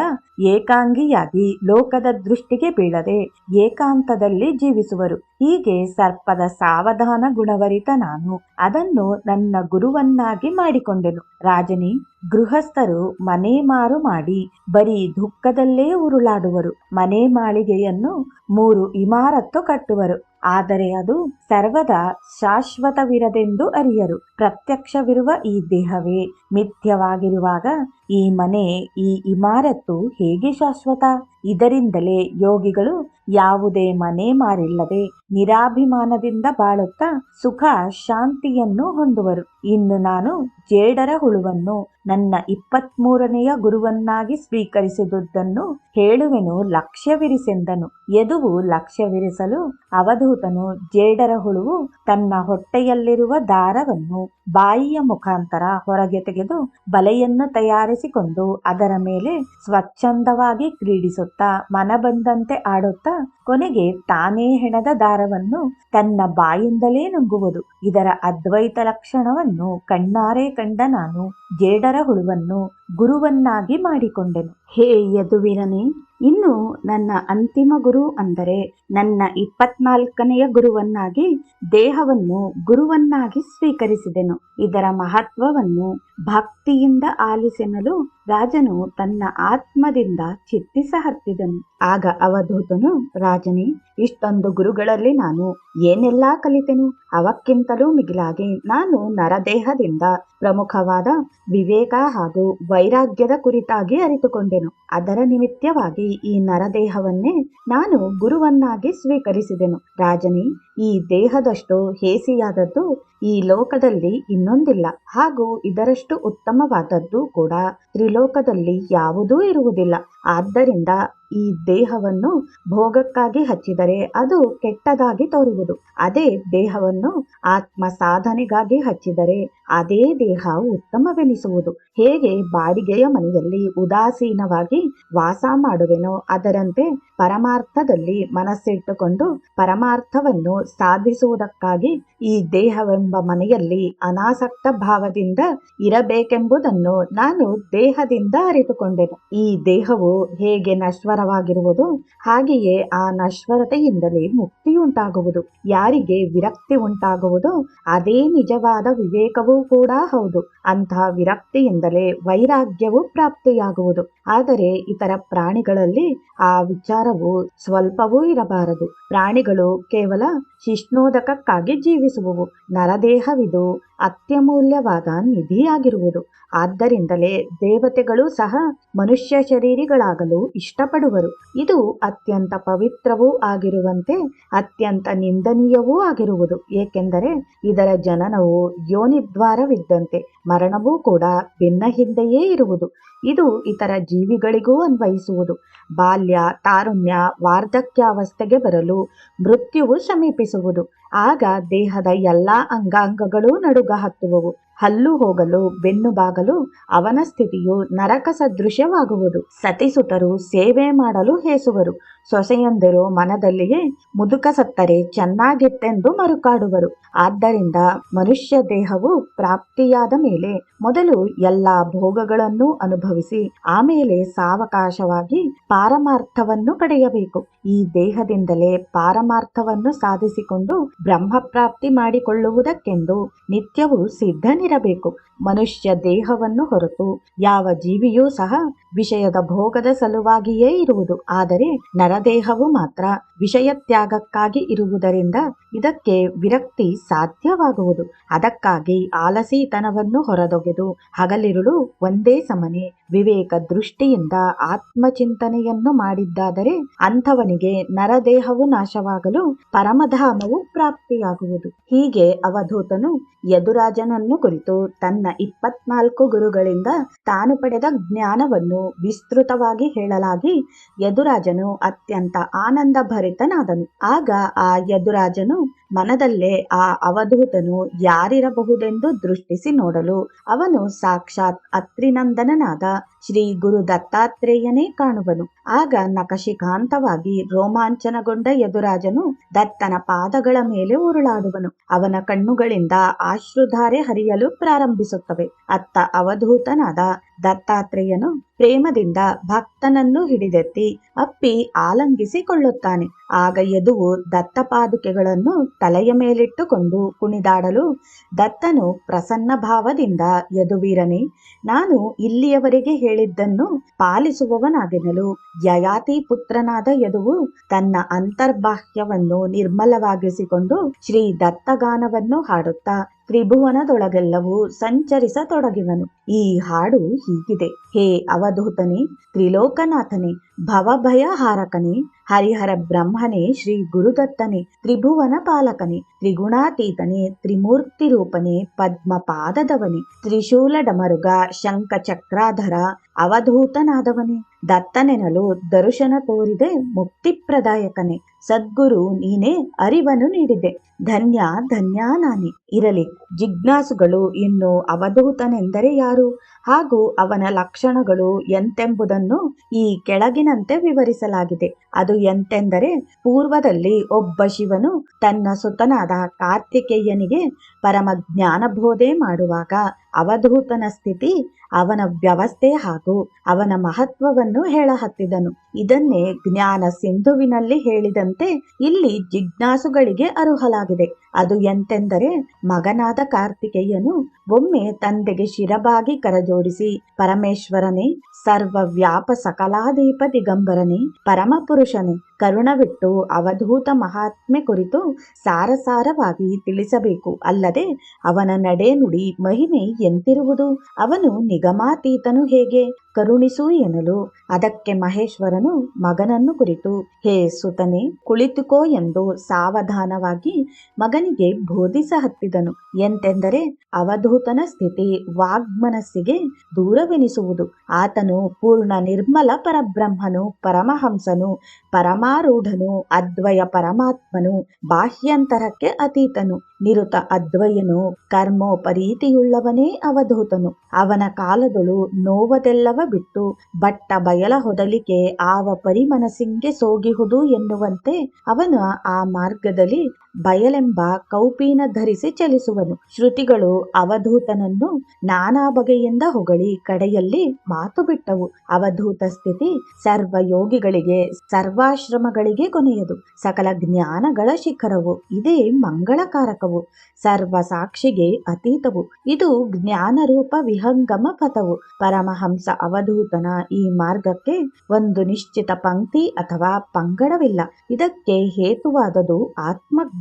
ಏಕಾಂಗಿಯಾಗಿ ಲೋಕದ ದೃಷ್ಟಿಗೆ ಬೀಳದೆ ಏಕಾಂತದಲ್ಲಿ ಜೀವಿಸುವರು. ಹೀಗೆ ಸರ್ಪದ ಸಾವಧಾನ ಗುಣವರಿತ ನಾನು ಅದನ್ನು ನನ್ನ ಗುರುವನ್ನಾಗಿ ಮಾಡಿಕೊಂಡೆನು. ರಾಜನೇ, ಗೃಹಸ್ಥರು ಮನೆ ಮಾರು ಮಾಡಿ ಬರೀ ದುಃಖದಲ್ಲೇ ಉರುಳಾಡುವರು. ಮನೆ ಮಾಳಿಗೆಯನ್ನು 3 ಇಮಾರತ್ತು ಕಟ್ಟುವರು. ಆದರೆ ಅದು ಸರ್ವದಾ ಶಾಶ್ವತವಿರದೆಂದು ಅರಿಯರು. ಪ್ರತ್ಯಕ್ಷವಿರುವ ಈ ದೇಹವೇ ಮಿಥ್ಯವಾಗಿರುವಾಗ ಈ ಮನೆ, ಈ ಇಮಾರತ್ತು ಹೇಗೆ ಶಾಶ್ವತ? ಇದರಿಂದಲೇ ಯೋಗಿಗಳು ಯಾವುದೇ ಮನೆ ಮಾರಿಲ್ಲದೆ ನಿರಾಭಿಮಾನದಿಂದ ಬಾಳುತ್ತಾ ಸುಖ ಶಾಂತಿಯನ್ನು ಹೊಂದುವರು. ಇನ್ನು ನಾನು ಜೇಡರ ಹುಳುವನ್ನು ನನ್ನ 23ನೆಯ ಗುರುವನ್ನಾಗಿ ಸ್ವೀಕರಿಸಿದುದನ್ನು ಹೇಳುವೆನು, ಲಕ್ಷ್ಯವಿರಿಸೆಂದನು. ಯದುವು ಲಕ್ಷ್ಯವಿರಿಸಲು ಅವಧೂತನು ಜೇಡರ ಹುಳುವು ತನ್ನ ಹೊಟ್ಟೆಯಲ್ಲಿರುವ ದಾರವನ್ನು ಬಾಯಿಯ ಮುಖಾಂತರ ಹೊರಗೆ ತೆಗೆದು ಬಲೆಯನ್ನು ತಯಾರಿಸಿಕೊಂಡು ಅದರ ಮೇಲೆ ಸ್ವಚ್ಛಂದವಾಗಿ ಕ್ರೀಡಿಸುತ್ತಾ ಮನಬಂದಂತೆ ಆಡುತ್ತಾ ಕೊನೆಗೆ ತಾನೇ ಹೆಣದ ದಾರವನ್ನು ತನ್ನ ಬಾಯಿಂದಲೇ ನುಂಗುವುದು. ಇದರ ಅದ್ವೈತ ಲಕ್ಷಣವನ್ನು ಕಣ್ಣಾರೆ ಕಂಡ ನಾನು ಜೇಡರ ಹುಳುವನ್ನು ಗುರುವನ್ನಾಗಿ ಮಾಡಿಕೊಂಡೆನು. ಹೇ ಯದುವೀರನೇ, ಇನ್ನು ನನ್ನ ಅಂತಿಮ ಗುರು ಅಂದರೆ ನನ್ನ 24ನೆಯ ಗುರುವನ್ನಾಗಿ ದೇಹವನ್ನು ಗುರುವನ್ನಾಗಿ ಸ್ವೀಕರಿಸಿದೆನು. ಇದರ ಮಹತ್ವವನ್ನು ಭಕ್ತಿಯಿಂದ ಆಲಿಸೆನಲು ರಾಜನು ತನ್ನ ಆತ್ಮದಿಂದ ಚಿತ್ತಿಸಹತ್ತಿದನು. ಆಗ ಅವಧೂತನು, ರಾಜನೇ, ಇಷ್ಟೊಂದು ಗುರುಗಳಲ್ಲಿ ನಾನು ಏನೆಲ್ಲಾ ಕಲಿತೆನು? ಅವಕ್ಕಿಂತಲೂ ಮಿಗಿಲಾಗಿ ನಾನು ನರದೇಹದಿಂದ ಪ್ರಮುಖವಾದ ವಿವೇಕ ಹಾಗೂ ವೈರಾಗ್ಯದ ಕುರಿತಾಗಿ ಅರಿತುಕೊಂಡೆನು. ಅದರ ನಿಮಿತ್ತವಾಗಿ ಈ ನರದೇಹವನ್ನೇ ನಾನು ಗುರುವನ್ನಾಗಿ ಸ್ವೀಕರಿಸಿದೆನು. ರಾಜನೇ, ಈ ದೇಹದಷ್ಟು ಹೇಸಿಯಾದದ್ದು ಈ ಲೋಕದಲ್ಲಿ ಇನ್ನೊಂದಿಲ್ಲ, ಹಾಗೂ ಇದರಷ್ಟು ಉತ್ತಮವಾದದ್ದು ಕೂಡ ತ್ರಿಲೋಕದಲ್ಲಿ ಯಾವುದೂ ಇರುವುದಿಲ್ಲ. ಆದ್ದರಿಂದ ಈ ದೇಹವನ್ನು ಭೋಗಕ್ಕಾಗಿ ಹಚ್ಚಿದರೆ ಅದು ಕೆಟ್ಟದಾಗಿ ತೋರುವುದು. ಅದೇ ದೇಹವನ್ನು ಆತ್ಮ ಸಾಧನೆಗಾಗಿ ಹಚ್ಚಿದರೆ ಅದೇ ದೇಹ ಉತ್ತಮವೆನಿಸುವುದು. ಹೇಗೆ ಬಾಡಿಗೆಯ ಮನೆಯಲ್ಲಿ ಉದಾಸೀನವಾಗಿ ವಾಸ ಮಾಡುವೆನೋ ಅದರಂತೆ ಪರಮಾರ್ಥದಲ್ಲಿ ಮನಸ್ಸಿಟ್ಟುಕೊಂಡು ಪರಮಾರ್ಥವನ್ನು ಸಾಧಿಸುವುದಕ್ಕಾಗಿ ಈ ದೇಹವೆಂಬ ಮನೆಯಲ್ಲಿ ಅನಾಸಕ್ತ ಭಾವದಿಂದ ಇರಬೇಕೆಂಬುದನ್ನು ನಾನು ದೇಹದಿಂದ ಅರಿತುಕೊಂಡೆನು. ಈ ದೇಹವು ಹೇಗೆ ನಶ್ವರವಾಗಿರುವುದು ಹಾಗೆಯೇ ಆ ನಶ್ವರತೆಯಿಂದಲೇ ಮುಕ್ತಿಯುಂಟಾಗುವುದು. ಯಾರಿಗೆ ವಿರಕ್ತಿ ಉಂಟಾಗುವುದೋ ಅದೇ ನಿಜವಾದ ವಿವೇಕವೂ ಕೂಡ ಹೌದು. ಅಂತಹ ವಿರಕ್ತಿಯಿಂದಲೇ ವೈರಾಗ್ಯವು ಪ್ರಾಪ್ತಿಯಾಗುವುದು. ಆದರೆ ಇತರ ಪ್ರಾಣಿಗಳಲ್ಲಿ ಆ ವಿಚಾರವು ಸ್ವಲ್ಪವೂ ಇರಬಾರದು. ಪ್ರಾಣಿಗಳು ಕೇವಲ ಶಿಷ್ಣೋದಕಕ್ಕಾಗಿ ಜೀವಿಸುವವು. ನರದೇಹವಿದು ಅತ್ಯಮೂಲ್ಯವಾದ ನಿಧಿಯಾಗಿರುವುದು. ಆದ್ದರಿಂದಲೇ ದೇವತೆಗಳು ಸಹ ಮನುಷ್ಯ ಶರೀರಿಗಳಾಗಲು ಇಷ್ಟಪಡುವರು. ಇದು ಅತ್ಯಂತ ಪವಿತ್ರವೂ ಆಗಿರುವಂತೆ ಅತ್ಯಂತ ನಿಂದನೀಯವೂ ಆಗಿರುವುದು. ಏಕೆಂದರೆ ಇದರ ಜನನವು ಯೋನಿದ್ವಾರವಿದ್ದಂತೆ ಮರಣವೂ ಕೂಡ ಬೆನ್ನ ಹಿಂದೆಯೇ ಇರುವುದು. ಇದು ಇತರ ಜೀವಿಗಳಿಗೂ ಅನ್ವಯಿಸುವುದು. ಬಾಲ್ಯ, ತಾರುಣ್ಯ, ವಾರ್ಧಕ್ಯಾವಸ್ಥೆಗೆ ಬರಲು ಮೃತ್ಯುವು ಸಮೀಪಿಸುವುದು. ಆಗ ದೇಹದ ಎಲ್ಲಾ ಅಂಗಾಂಗಗಳು ನಡುಗ ಹತ್ತುವವು. ಹಲ್ಲು ಹೋಗಲು, ಬೆನ್ನು ಬಾಗಲು ಅವನ ಸ್ಥಿತಿಯು ನರಕ ಸದೃಶ್ಯವಾಗುವುದು. ಸತಿಸುತರು ಸೇವೆ ಮಾಡಲು ಹೇಸುವರು. ಸೊಸೆಯಂದಿರು ಮನದಲ್ಲಿಯೇ ಮುದುಕ ಸತ್ತರೆ ಚೆನ್ನಾಗಿತ್ತೆಂದು ಮರುಕಾಡುವರು. ಆದ್ದರಿಂದ ಮನುಷ್ಯ ದೇಹವು ಪ್ರಾಪ್ತಿಯಾದ ಮೇಲೆ ಮೊದಲು ಎಲ್ಲಾ ಭೋಗಗಳನ್ನು ಅನುಭವಿಸಿ ಆಮೇಲೆ ಸಾವಕಾಶವಾಗಿ ಪಾರಮಾರ್ಥವನ್ನು ಪಡೆಯಬೇಕು. ಈ ದೇಹದಿಂದಲೇ ಪಾರಮಾರ್ಥವನ್ನು ಸಾಧಿಸಿಕೊಂಡು ಬ್ರಹ್ಮಪ್ರಾಪ್ತಿ ಮಾಡಿಕೊಳ್ಳುವುದಕ್ಕೆಂದು ನಿತ್ಯವೂ ಸಿದ್ಧನಿರಬೇಕು. ಮನುಷ್ಯ ದೇಹವನ್ನು ಹೊರತು ಯಾವ ಜೀವಿಯೂ ಸಹ ವಿಷಯದ ಭೋಗದ ಸಲುವಾಗಿಯೇ ಇರುವುದು. ಆದರೆ ನರದೇಹವು ಮಾತ್ರ ವಿಷಯ ತ್ಯಾಗಕ್ಕಾಗಿ ಇರುವುದರಿಂದ ಇದಕ್ಕೆ ವಿರಕ್ತಿ ಸಾಧ್ಯವಾಗುವುದು. ಅದಕ್ಕಾಗಿ ಆಲಸಿತನವನ್ನು ಹೊರದೊಗೆದು ಹಗಲಿರುಳು ಒಂದೇ ಸಮನೆ ವಿವೇಕ ದೃಷ್ಟಿಯಿಂದ ಆತ್ಮಚಿಂತನೆಯನ್ನು ಮಾಡಿದ್ದಾದರೆ ಅಂಥವನಿಗೆ ನರದೇಹವು ನಾಶವಾಗಲು ಪರಮಧಾಮವು ಪ್ರಾಪ್ತಿಯಾಗುವುದು. ಹೀಗೆ ಅವಧೂತನು ಯದುರಾಜನನ್ನು ಕುರಿತು ತನ್ನ 24 ಗುರುಗಳಿಂದ ತಾನು ಪಡೆದ ಜ್ಞಾನವನ್ನು ವಿಸ್ತೃತವಾಗಿ ಹೇಳಲಾಗಿ ಯದುರಾಜನು ಅತ್ಯಂತ ಆನಂದ ಭರಿತನಾದನು. ಆಗ ಆ ಯದುರಾಜನು ಮನದಲ್ಲೇ ಆ ಅವಧೂತನು ಯಾರಿರಬಹುದೆಂದು ದೃಷ್ಟಿಸಿ ನೋಡಲು ಅವನು ಸಾಕ್ಷಾತ್ ಅತ್ರಿನಂದನನಾದ ಶ್ರೀ ಗುರು ದತ್ತಾತ್ರೇಯನೇ ಕಾಣುವನು. ಆಗ ನಖಶಿಖಾಂತವಾಗಿ ರೋಮಾಂಚನಗೊಂಡ ಯದುರಾಜನು ದತ್ತನ ಪಾದಗಳ ಮೇಲೆ ಉರುಳಾಡುವನು. ಅವನ ಕಣ್ಣುಗಳಿಂದ ಅಶ್ರುಧಾರೆ ಹರಿಯಲು ಪ್ರಾರಂಭಿಸುತ್ತವೆ. ಅತ್ತ ಅವಧೂತನಾದ ದತ್ತಾತ್ರೇಯನು ಪ್ರೇಮದಿಂದ ಭಕ್ತನನ್ನು ಹಿಡಿದೆತ್ತಿ ಅಪ್ಪಿ ಆಲಂಗಿಸಿಕೊಳ್ಳುತ್ತಾನೆ. ಆಗ ಯದುವು ದತ್ತಪಾದುಕೆಗಳನ್ನು ತಲೆಯ ಮೇಲಿಟ್ಟುಕೊಂಡು ಕುಣಿದಾಡಲು ದತ್ತನು ಪ್ರಸನ್ನ ಭಾವದಿಂದ, ಯದುವೀರನೇ, ನಾನು ಇಲ್ಲಿಯವರೆಗೆ ಹೇಳಿದ್ದನ್ನು ಪಾಲಿಸುವವನಾಗೆನಲು. ಯಯಾತಿ ಪುತ್ರನಾದ ಯದುವು ತನ್ನ ಅಂತರ್ಬಾಹ್ಯವನ್ನು ನಿರ್ಮಲವಾಗಿಸಿಕೊಂಡು ಶ್ರೀ ದತ್ತಗಾನವನ್ನು ಹಾಡುತ್ತಾ ತ್ರಿಭುವನದೊಳಗೆಲ್ಲವೂ ಸಂಚರಿಸತೊಡಗಿದನು. ಈ ಹಾಡು ಹೀಗಿದೆ. ಹೇ ಅವಧೂತನೇ, ತ್ರಿಲೋಕನಾಥನೇ, ಭವಭಯಹಾರಕನೇ, ಹರಿಹರ ಬ್ರಹ್ಮನೇ, ಶ್ರೀ ಗುರುದತ್ತನೇ, ತ್ರಿಭುವನ ಪಾಲಕನೇ, ತ್ರಿಗುಣಾತೀತನೇ, ತ್ರಿಮೂರ್ತಿ ರೂಪನೇ, ಪದ್ಮಪಾದದವನೇ, ತ್ರಿಶೂಲ ಡಮರುಗ ಶಂಖ ಚಕ್ರಾಧರ ಅವಧೂತನಾದವನೇ, ದತ್ತನೆನಲು ದರುಶನ ತೋರಿದೆ ಮುಕ್ತಿಪ್ರದಾಯಕನೇ, ಸದ್ಗುರು ನೀನೇ ಅರಿವನ್ನು ನೀಡಿದೆ, ಧನ್ಯ ಧನ್ಯ ನಾನೇ. ಇರಲಿ, ಜಿಜ್ಞಾಸುಗಳು ಇನ್ನು ಅವಧೂತನೆಂದರೆ ಯಾರು ಹಾಗೂ ಅವನ ಲಕ್ಷಣಗಳು ಎಂತೆಂಬುದನ್ನು ಈ ಕೆಳಗಿನಂತೆ ವಿವರಿಸಲಾಗಿದೆ. ಅದು ಎಂತೆಂದರೆ, ಪೂರ್ವದಲ್ಲಿ ಒಬ್ಬ ಶಿವನು ತನ್ನ ಸುತನಾದ ಕಾರ್ತಿಕೇಯನಿಗೆ ಪರಮ ಜ್ಞಾನಬೋಧೆ ಮಾಡುವಾಗ ಅವಧೂತನ ಸ್ಥಿತಿ, ಅವನ ವ್ಯವಸ್ಥೆ ಹಾಗೂ ಅವನ ಮಹತ್ವವನ್ನು ಹೇಳಹತ್ತಿದನು. ಇದನ್ನೇ ಜ್ಞಾನ ಸಿಂಧುವಿನಲ್ಲಿ ಹೇಳಿದಂತೆ ಇಲ್ಲಿ ಜಿಜ್ಞಾಸುಗಳಿಗೆ ಅರುಹಲಾಗಿದೆ. ಅದು ಎಂತೆಂದರೆ, ಮಗನಾದ ಕಾರ್ತಿಕೇಯನು ಒಮ್ಮೆ ತಂದೆಗೆ ಶಿರಬಾಗಿ ಕರಜೋಡಿಸಿ, ಪರಮೇಶ್ವರನೇ, ಸರ್ವವ್ಯಾಪ ಸಕಲಾದೀಪ ದಿಗಂಬರನೇ, ಪರಮಪುರುಷನೇ, ಕರುಣವಿಟ್ಟು ಅವಧೂತ ಮಹಾತ್ಮೆ ಕುರಿತು ಸಾರಸಾರವಾಗಿ ತಿಳಿಸಬೇಕು. ಅಲ್ಲದೆ ಅವನ ನಡೆ ನುಡಿ ಮಹಿಮೆ ಎಂತಿರುವುದು, ಅವನು ನಿಗಮಾತೀತನು ಹೇಗೆ, ಕರುಣಿಸು ಎನ್ನಲು ಅದಕ್ಕೆ ಮಹೇಶ್ವರನು ಮಗನನ್ನು ಕುರಿತು, ಹೇ ಸುತನೇ, ಕುಳಿತುಕೋ ಎಂದು ಸಾವಧಾನವಾಗಿ ಮಗನಿಗೆ ಬೋಧಿಸಹತ್ತಿದನು. ಎಂತೆಂದರೆ, ಅವಧೂತನ ಸ್ಥಿತಿ ವಾಗ್ಮನಸ್ಸಿಗೆ ದೂರವೆನಿಸುವುದು. ಆತನು ಪೂರ್ಣ ನಿರ್ಮಲ ಪರಬ್ರಹ್ಮನು, ಪರಮಹಂಸನು, ಪರಮಾರೂಢನು, ಅದ್ವಯ ಪರಮಾತ್ಮನು, ಬಾಹ್ಯಂತರಕ್ಕೆ ಅತೀತನು, ನಿರುತ ಅದ್ವಯನು, ಕರ್ಮೋಪರೀತಿಯುಳ್ಳವನೇ ಅವಧೂತನು. ಅವನ ಕಾಲದೊಳು ನೋವದೆಲ್ಲವ ಬಿಟ್ಟು ಬಟ್ಟ ಬಯಲ ಹೊದಲಿಕೆ ಆವ ಪರಿಮನಸ್ಸಿಂಗೆ ಸೋಗಿಹುದು ಎನ್ನುವಂತೆ ಅವನು ಆ ಮಾರ್ಗದಲ್ಲಿ ಬಯಲೆಂಬ ಕೌಪೀನ ಧರಿಸಿ ಚಲಿಸುವನು. ಶ್ರುತಿಗಳು ಅವಧೂತನನ್ನು ನಾನಾ ಬಗೆಯಿಂದ ಹೊಗಳಿ ಕಡೆಯಲ್ಲಿ ಮಾತು ಬಿಟ್ಟವು. ಅವಧೂತ ಸ್ಥಿತಿ ಸರ್ವಯೋಗಿಗಳಿಗೆ, ಸರ್ವಾಶ್ರಮಗಳಿಗೆ ಕೊನೆಯದು, ಸಕಲ ಜ್ಞಾನಗಳ ಶಿಖರವು, ಇದೇ ಮಂಗಳಕಾರಕವು, ಸರ್ವ ಸಾಕ್ಷಿಗೆ ಅತೀತವು, ಇದು ಜ್ಞಾನರೂಪ ವಿಹಂಗಮ ಪಥವು. ಪರಮಹಂಸ ಅವಧೂತನ ಈ ಮಾರ್ಗಕ್ಕೆ ಒಂದು ನಿಶ್ಚಿತ ಪಂಕ್ತಿ ಅಥವಾ ಪಂಗಡವಿಲ್ಲ. ಇದಕ್ಕೆ ಹೇತುವಾದದು ಆತ್ಮಜ್ಞಾನ.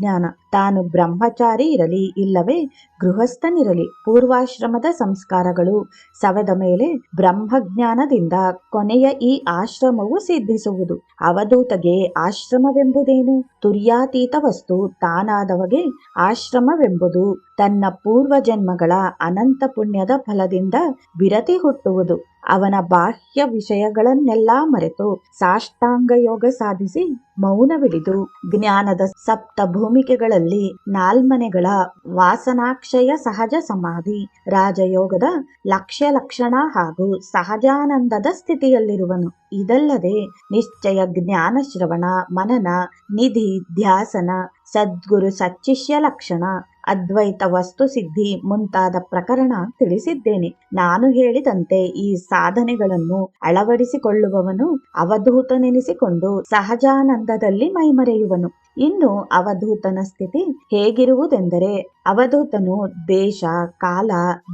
ತಾನು ಬ್ರಹ್ಮಚಾರಿ ಇರಲಿ ಇಲ್ಲವೇ ಗೃಹಸ್ಥನಿರಲಿ, ಪೂರ್ವಾಶ್ರಮದ ಸಂಸ್ಕಾರಗಳು ಸವೆದ ಮೇಲೆ ಬ್ರಹ್ಮಜ್ಞಾನದಿಂದ ಕೊನೆಯ ಈ ಆಶ್ರಮವು ಸಿದ್ಧಿಸುವುದು. ಅವಧೂತಗೆ ಆಶ್ರಮವೆಂಬುದೇನು? ತುರ್ಯಾತೀತ ವಸ್ತು ತಾನಾದವಗೆ ಆಶ್ರಮವೆಂಬುದು ತನ್ನ ಪೂರ್ವಜನ್ಮಗಳ ಅನಂತ ಪುಣ್ಯದ ಫಲದಿಂದ ವಿರತಿ ಹುಟ್ಟುವುದು. ಅವನ ಬಾಹ್ಯ ವಿಷಯಗಳನ್ನೆಲ್ಲ ಮರೆತು ಸಾಷ್ಟಾಂಗ ಯೋಗ ಸಾಧಿಸಿ ಮೌನವಿಡಿದು ಜ್ಞಾನದ ಸಪ್ತ ಭೂಮಿಕೆಗಳಲ್ಲಿ ನಾಲ್ಮನೆಗಳ ವಾಸನಾಕ್ಷಯ ಸಹಜ ಸಮಾಧಿ, ರಾಜಯೋಗದ ಲಕ್ಷ್ಯ ಲಕ್ಷಣ ಹಾಗೂ ಸಹಜಾನಂದದ ಸ್ಥಿತಿಯಲ್ಲಿರುವನು. ಇದಲ್ಲದೆ ನಿಶ್ಚಯ ಜ್ಞಾನ ಶ್ರವಣ ಮನನ ನಿಧಿ ಧ್ಯಾಸನ ಸದ್ಗುರು ಸಚ್ಚಿಷ್ಯ ಲಕ್ಷಣ ಅದ್ವೈತ ವಸ್ತು ಸಿದ್ಧಿ ಮುಂತಾದ ಪ್ರಕರಣ ತಿಳಿಸಿದ್ದೇನೆ. ನಾನು ಹೇಳಿದಂತೆ ಈ ಸಾಧನೆಗಳನ್ನು ಅಳವಡಿಸಿಕೊಳ್ಳುವವನು ಅವಧೂತನೆನಿಸಿಕೊಂಡು ಸಹಜಾನಂದದಲ್ಲಿ ಮೈಮರೆಯುವನು. ಇನ್ನು ಅವಧೂತನ ಸ್ಥಿತಿ ಹೇಗಿರುವುದೆಂದರೆ, ಅವಧೂತನು ದೇಶ ಕಾಲ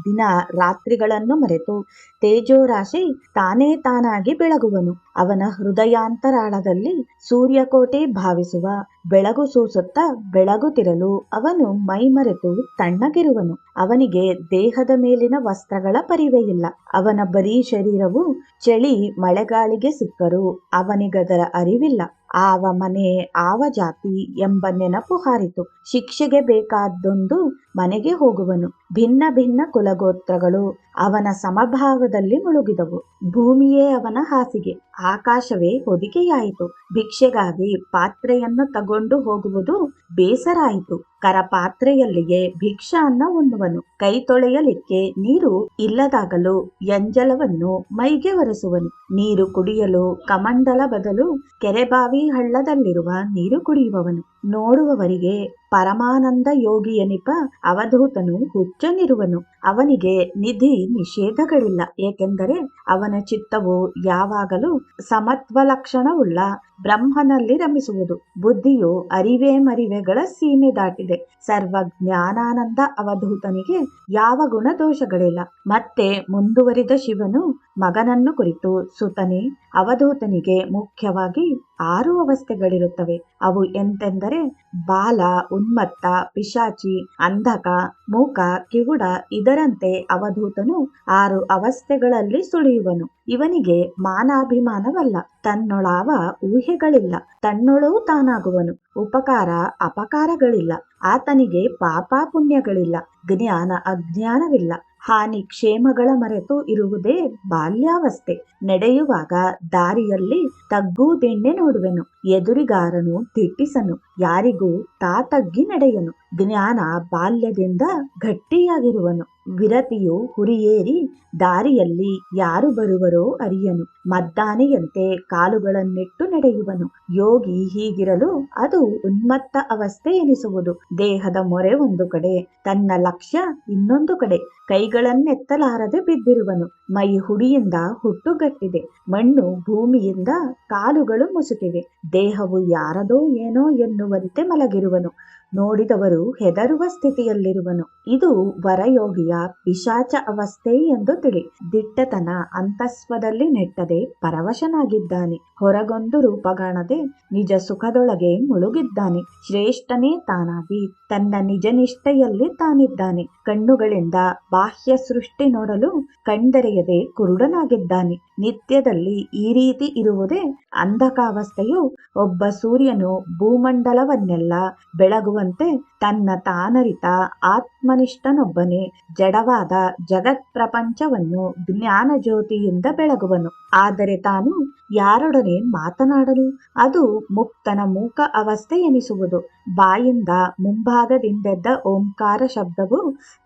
ದಿನ ರಾತ್ರಿಗಳನ್ನು ಮರೆತು ತೇಜೋರಾಶಿ ತಾನೇ ತಾನಾಗಿ ಬೆಳಗುವನು. ಅವನ ಹೃದಯಾಂತರಾಳದಲ್ಲಿ ಸೂರ್ಯಕೋಟೆ ಭಾವಿಸುವ ಬೆಳಗು ಸೂಸುತ್ತಾ ಬೆಳಗುತ್ತಿರಲು ಅವನು ಮೈಮರೆತು ತಣ್ಣಗಿರುವನು. ಅವನಿಗೆ ದೇಹದ ಮೇಲಿನ ವಸ್ತ್ರಗಳ ಪರಿವೆಯಿಲ್ಲ. ಅವನ ಬರೀ ಶರೀರವು ಚಳಿ ಮಳೆಗಾಳಿಗೆ ಸಿಕ್ಕರೂ ಅವನಿಗದರ ಅರಿವಿಲ್ಲ. ಆವ ಮನೆ ಆವ ಜಾತಿ ಎಂಬ ನೆನಪು ಹಾರಿತು. ಶಿಕ್ಷೆಗೆ ಬೇಕಾದ್ದೊಂದು ಮನೆಗೆ ಹೋಗುವನು. ಭಿನ್ನ ಭಿನ್ನ ಕುಲಗೋತ್ರಗಳು ಅವನ ಸಮಭಾವದಲ್ಲಿ ಮುಳುಗಿದವು. ಭೂಮಿಯೇ ಅವನ ಹಾಸಿಗೆ, ಆಕಾಶವೇ ಹೊದಿಕೆಯಾಯಿತು. ಭಿಕ್ಷೆಗಾಗಿ ಪಾತ್ರೆಯನ್ನು ತಗೊಂಡು ಹೋಗುವುದು ಬೇಸರಾಯಿತು. ಕರಪಾತ್ರೆಯಲ್ಲಿಯೇ ಭಿಕ್ಷಾನ್ನ ಉಣ್ಣುವನು. ಕೈ ತೊಳೆಯಲಿಕ್ಕೆ ನೀರು ಇಲ್ಲದಾಗಲು ಎಂಜಲವನ್ನು ಮೈಗೆ ಒರೆಸುವನು. ನೀರು ಕುಡಿಯಲು ಕಮಂಡಲ ಬದಲು ಕೆರೆಬಾವಿ ಹಳ್ಳದಲ್ಲಿರುವ ನೀರು ಕುಡಿಯುವವನು. ನೋಡುವವರಿಗೆ ಪರಮಾನಂದ ಯೋಗಿಯನಿಪ ಅವಧೂತನು ಹುಚ್ಚನಿರುವನು. ಅವನಿಗೆ ನಿಧಿ ನಿಷೇಧಗಳಿಲ್ಲ. ಏಕೆಂದರೆ ಅವನ ಚಿತ್ತವು ಯಾವಾಗಲೂ ಸಮತ್ವ ಲಕ್ಷಣವುಳ್ಳ ಬ್ರಹ್ಮನಲ್ಲಿ ರಮಿಸುವುದು. ಬುದ್ಧಿಯು ಅರಿವೆ ಮರಿವೆಗಳ ಸೀಮೆ ದಾಟಿದೆ. ಸರ್ವಜ್ಞಾನಾನಂದ ಅವಧೂತನಿಗೆ ಯಾವ ಗುಣದೋಷಗಳಿಲ್ಲ. ಮತ್ತೆ ಮುಂದುವರಿದ ಶಿವನು ಮಗನನ್ನು ಕುರಿತು, ಸುತನೇ, ಅವಧೂತನಿಗೆ ಮುಖ್ಯವಾಗಿ 6 ಅವಸ್ಥೆಗಳಿರುತ್ತವೆ. ಅವು ಎಂತೆಂದರೆ, ಎಂದರೆ ಬಾಲ, ಉನ್ಮತ್ತ, ಪಿಶಾಚಿ, ಅಂಧಕ, ಮೂಕ, ಕಿವುಡ ಇದರಂತೆ ಅವಧೂತನು 6 ಅವಸ್ಥೆಗಳಲ್ಲಿ ಸುಳಿಯುವನು. ಇವನಿಗೆ ಮಾನಾಭಿಮಾನವಲ್ಲ, ತನ್ನೊಳಾವ ಊಹೆಗಳಿಲ್ಲ, ತನ್ನೊಳೂ ತಾನಾಗುವನು. ಉಪಕಾರ ಅಪಕಾರಗಳಿಲ್ಲ, ಆತನಿಗೆ ಪಾಪ ಪುಣ್ಯಗಳಿಲ್ಲ, ಜ್ಞಾನ ಅಜ್ಞಾನವಿಲ್ಲ. ಹಾನಿ ಕ್ಷೇಮಗಳ ಮರೆತು ಇರುವುದೇ ಬಾಲ್ಯಾವಸ್ಥೆ. ನಡೆಯುವಾಗ ದಾರಿಯಲ್ಲಿ ತಗ್ಗುದೆಣ್ಣೆ ನೋಡುವೆನು, ಎದುರಿಗಾರನು ದಿಟ್ಟಿಸನು, ಯಾರಿಗೂ ತಗ್ಗಿ ನಡೆಯನು. ಜ್ಞಾನ ಬಾಲ್ಯದಿಂದ ಗಟ್ಟಿಯಾಗಿರುವನು, ವಿರತಿಯು ಹುರಿಯೇರಿ ದಾರಿಯಲ್ಲಿ ಯಾರು ಬರುವರೋ ಅರಿಯನು. ಮದ್ದಾನೆಯಂತೆ ಕಾಲುಗಳನ್ನಿಟ್ಟು ನಡೆಯುವನು. ಯೋಗಿ ಹೀಗಿರಲು ಅದು ಉನ್ಮತ್ತ ಅವಸ್ಥೆ ಎನಿಸುವುದು. ದೇಹದ ಮೊರೆ ಒಂದು ಕಡೆ, ತನ್ನ ಲಕ್ಷ್ಯ ಇನ್ನೊಂದು ಕಡೆ. ಕೈಗಳನ್ನೆತ್ತಲಾರದೆ ಬಿದ್ದಿರುವನು. ಮೈ ಹುಡಿಯಿಂದ ಹುಟ್ಟುಗಟ್ಟಿದೆ, ಮಣ್ಣು ಭೂಮಿಯಿಂದ ಕಾಲುಗಳು ಮುಸುಕಿವೆ. ದೇಹವು ಯಾರದೋ ಏನೋ ಎನ್ನುವಂತೆ ಮಲಗಿರುವನು. ನೋಡಿದವರು ಹೆದರುವ ಸ್ಥಿತಿಯಲ್ಲಿರುವನು. ಇದು ವರಯೋಗಿಯ ಪಿಶಾಚ ಅವಸ್ಥೆ ಎಂದು ತಿಳಿ. ದಿಟ್ಟತನ ಅಂತಸ್ವದಲ್ಲಿ ನೆಟ್ಟದೆ ಪರವಶನಾಗಿದ್ದಾನೆ. ಹೊರಗೊಂದು ರೂಪಗಾಣದೆ ನಿಜ ಸುಖದೊಳಗೆ ಮುಳುಗಿದ್ದಾನೆ. ಶ್ರೇಷ್ಠನೇ ತಾನಾಗಿ ತನ್ನ ನಿಜ ನಿಷ್ಠೆಯಲ್ಲಿ ತಾನಿದ್ದಾನೆ. ಕಣ್ಣುಗಳಿಂದ ಬಾಹ್ಯ ಸೃಷ್ಟಿ ನೋಡಲು ಕಣ್ದೆರೆಯದೆ ಕುರುಡನಾಗಿದ್ದಾನೆ. ನಿತ್ಯದಲ್ಲಿ ಈ ರೀತಿ ಇರುವುದೇ ಅಂಧಕಾವಸ್ಥೆಯು. ಒಬ್ಬ ಸೂರ್ಯನು ಭೂಮಂಡಲವನ್ನೆಲ್ಲ ಬೆಳಗುವಂತೆ ತನ್ನ ತಾನರಿತ ಆತ್ಮನಿಷ್ಠನೊಬ್ಬನೇ ಜಡವಾದ ಜಗತ್ ಪ್ರಪಂಚವನ್ನು ಜ್ಞಾನ ಜ್ಯೋತಿಯಿಂದ ಬೆಳಗುವನು. ಆದರೆ ತಾನು ಯಾರೊಡನೆ ಮಾತನಾಡಲು? ಅದು ಮುಕ್ತನ ಮೂಕ ಅವಸ್ಥೆ ಎನಿಸುವುದು. ಬಾಯಿಂದ ಮುಂಭಾಗದಿಂದೆದ್ದ ಓಂಕಾರ ಶಬ್ದವು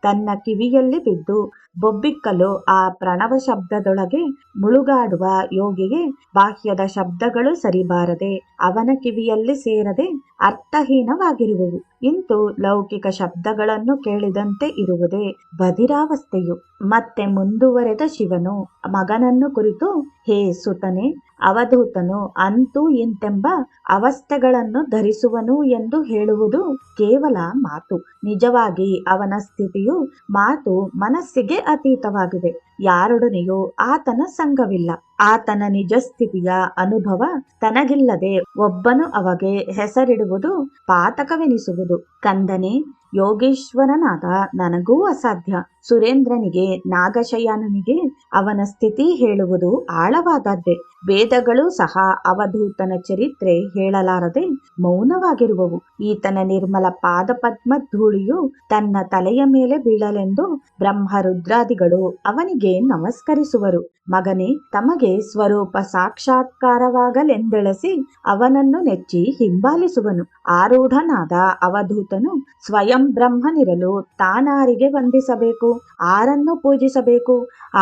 ತನ್ನ ಕಿವಿಯಲ್ಲಿ ಬಿದ್ದು ಬೊಬ್ಬಿಕ್ಕಲು ಆ ಪ್ರಣವ ಶಬ್ದದೊಳಗೆ ಮುಳುಗಾಡುವ ಯೋಗಿಗೆ ಬಾಹ್ಯದ ಶಬ್ದಗಳು ಸರಿಬಾರದೆ ಅವನ ಕಿವಿಯಲ್ಲಿ ಸೇರದೆ ಅರ್ಥಹೀನವಾಗಿರುವವು. ಇಂತು ಲೌಕಿಕ ಶಬ್ದಗಳನ್ನು ಕೇಳಿದಂತೆ ಇರುವುದೇ ಬಧಿರಾವಸ್ಥೆಯು. ಮತ್ತೆ ಮುಂದುವರೆದ ಶಿವನು ಮಗನನ್ನು ಕುರಿತು, ಹೇ ಸುತನೆ, ಅವಧೂತನು ಅಂತೂ ಇಂತೆಂಬ ಅವಸ್ಥೆಗಳನ್ನು ಧರಿಸುವನು ಎಂದು ಹೇಳುವುದು ಕೇವಲ ಮಾತು. ನಿಜವಾಗಿ ಅವನ ಸ್ಥಿತಿಯು ಮಾತು ಮನಸ್ಸಿಗೆ ಅತೀತವಾಗಿದೆ. ಯಾರೊಡನೆಯೂ ಆತನ ಸಂಗವಿಲ್ಲ. ಆತನ ನಿಜ ಸ್ಥಿತಿಯ ಅನುಭವ ತನಗಿಲ್ಲದೆ ಒಬ್ಬನು ಅವಗೆ ಹೆಸರಿಡುವುದು ಪಾತಕವೆನಿಸುವುದು. ಕಂದನೆ, ಯೋಗೇಶ್ವರನಾದ ನನಗೂ ಅಸಾಧ್ಯ. ಸುರೇಂದ್ರನಿಗೆ, ನಾಗಶಯನನಿಗೆ ಅವನ ಸ್ಥಿತಿ ಹೇಳುವುದು ಆಳವಾದದ್ದೇ. ವೇದಗಳು ಸಹ ಅವಧೂತನ ಚರಿತ್ರೆ ಹೇಳಲಾರದೆ ಮೌನವಾಗಿರುವವು. ಈತನ ನಿರ್ಮಲ ಪಾದಪದ್ಮ ಧೂಳಿಯು ತನ್ನ ತಲೆಯ ಮೇಲೆ ಬೀಳಲೆಂದು ಬ್ರಹ್ಮರುದ್ರಾದಿಗಳು ಅವನಿಗೆ ನಮಸ್ಕರಿಸುವರು. ಮಗನೇ, ತಮಗೆ ಸ್ವರೂಪ ಸಾಕ್ಷಾತ್ಕಾರವಾಗಲೆಂದೆಳಸಿ ಅವನನ್ನು ನೆಚ್ಚಿ ಹಿಂಬಾಲಿಸುವನು. ಆರೂಢನಾದ ಅವಧೂತನು ಸ್ವಯಂ ಬ್ರಹ್ಮನಿರಲು ತಾನಾರಿಗೆ ವಂದಿಸಬೇಕು, ಆರನ್ನು ಪೂಜಿಸಬೇಕು.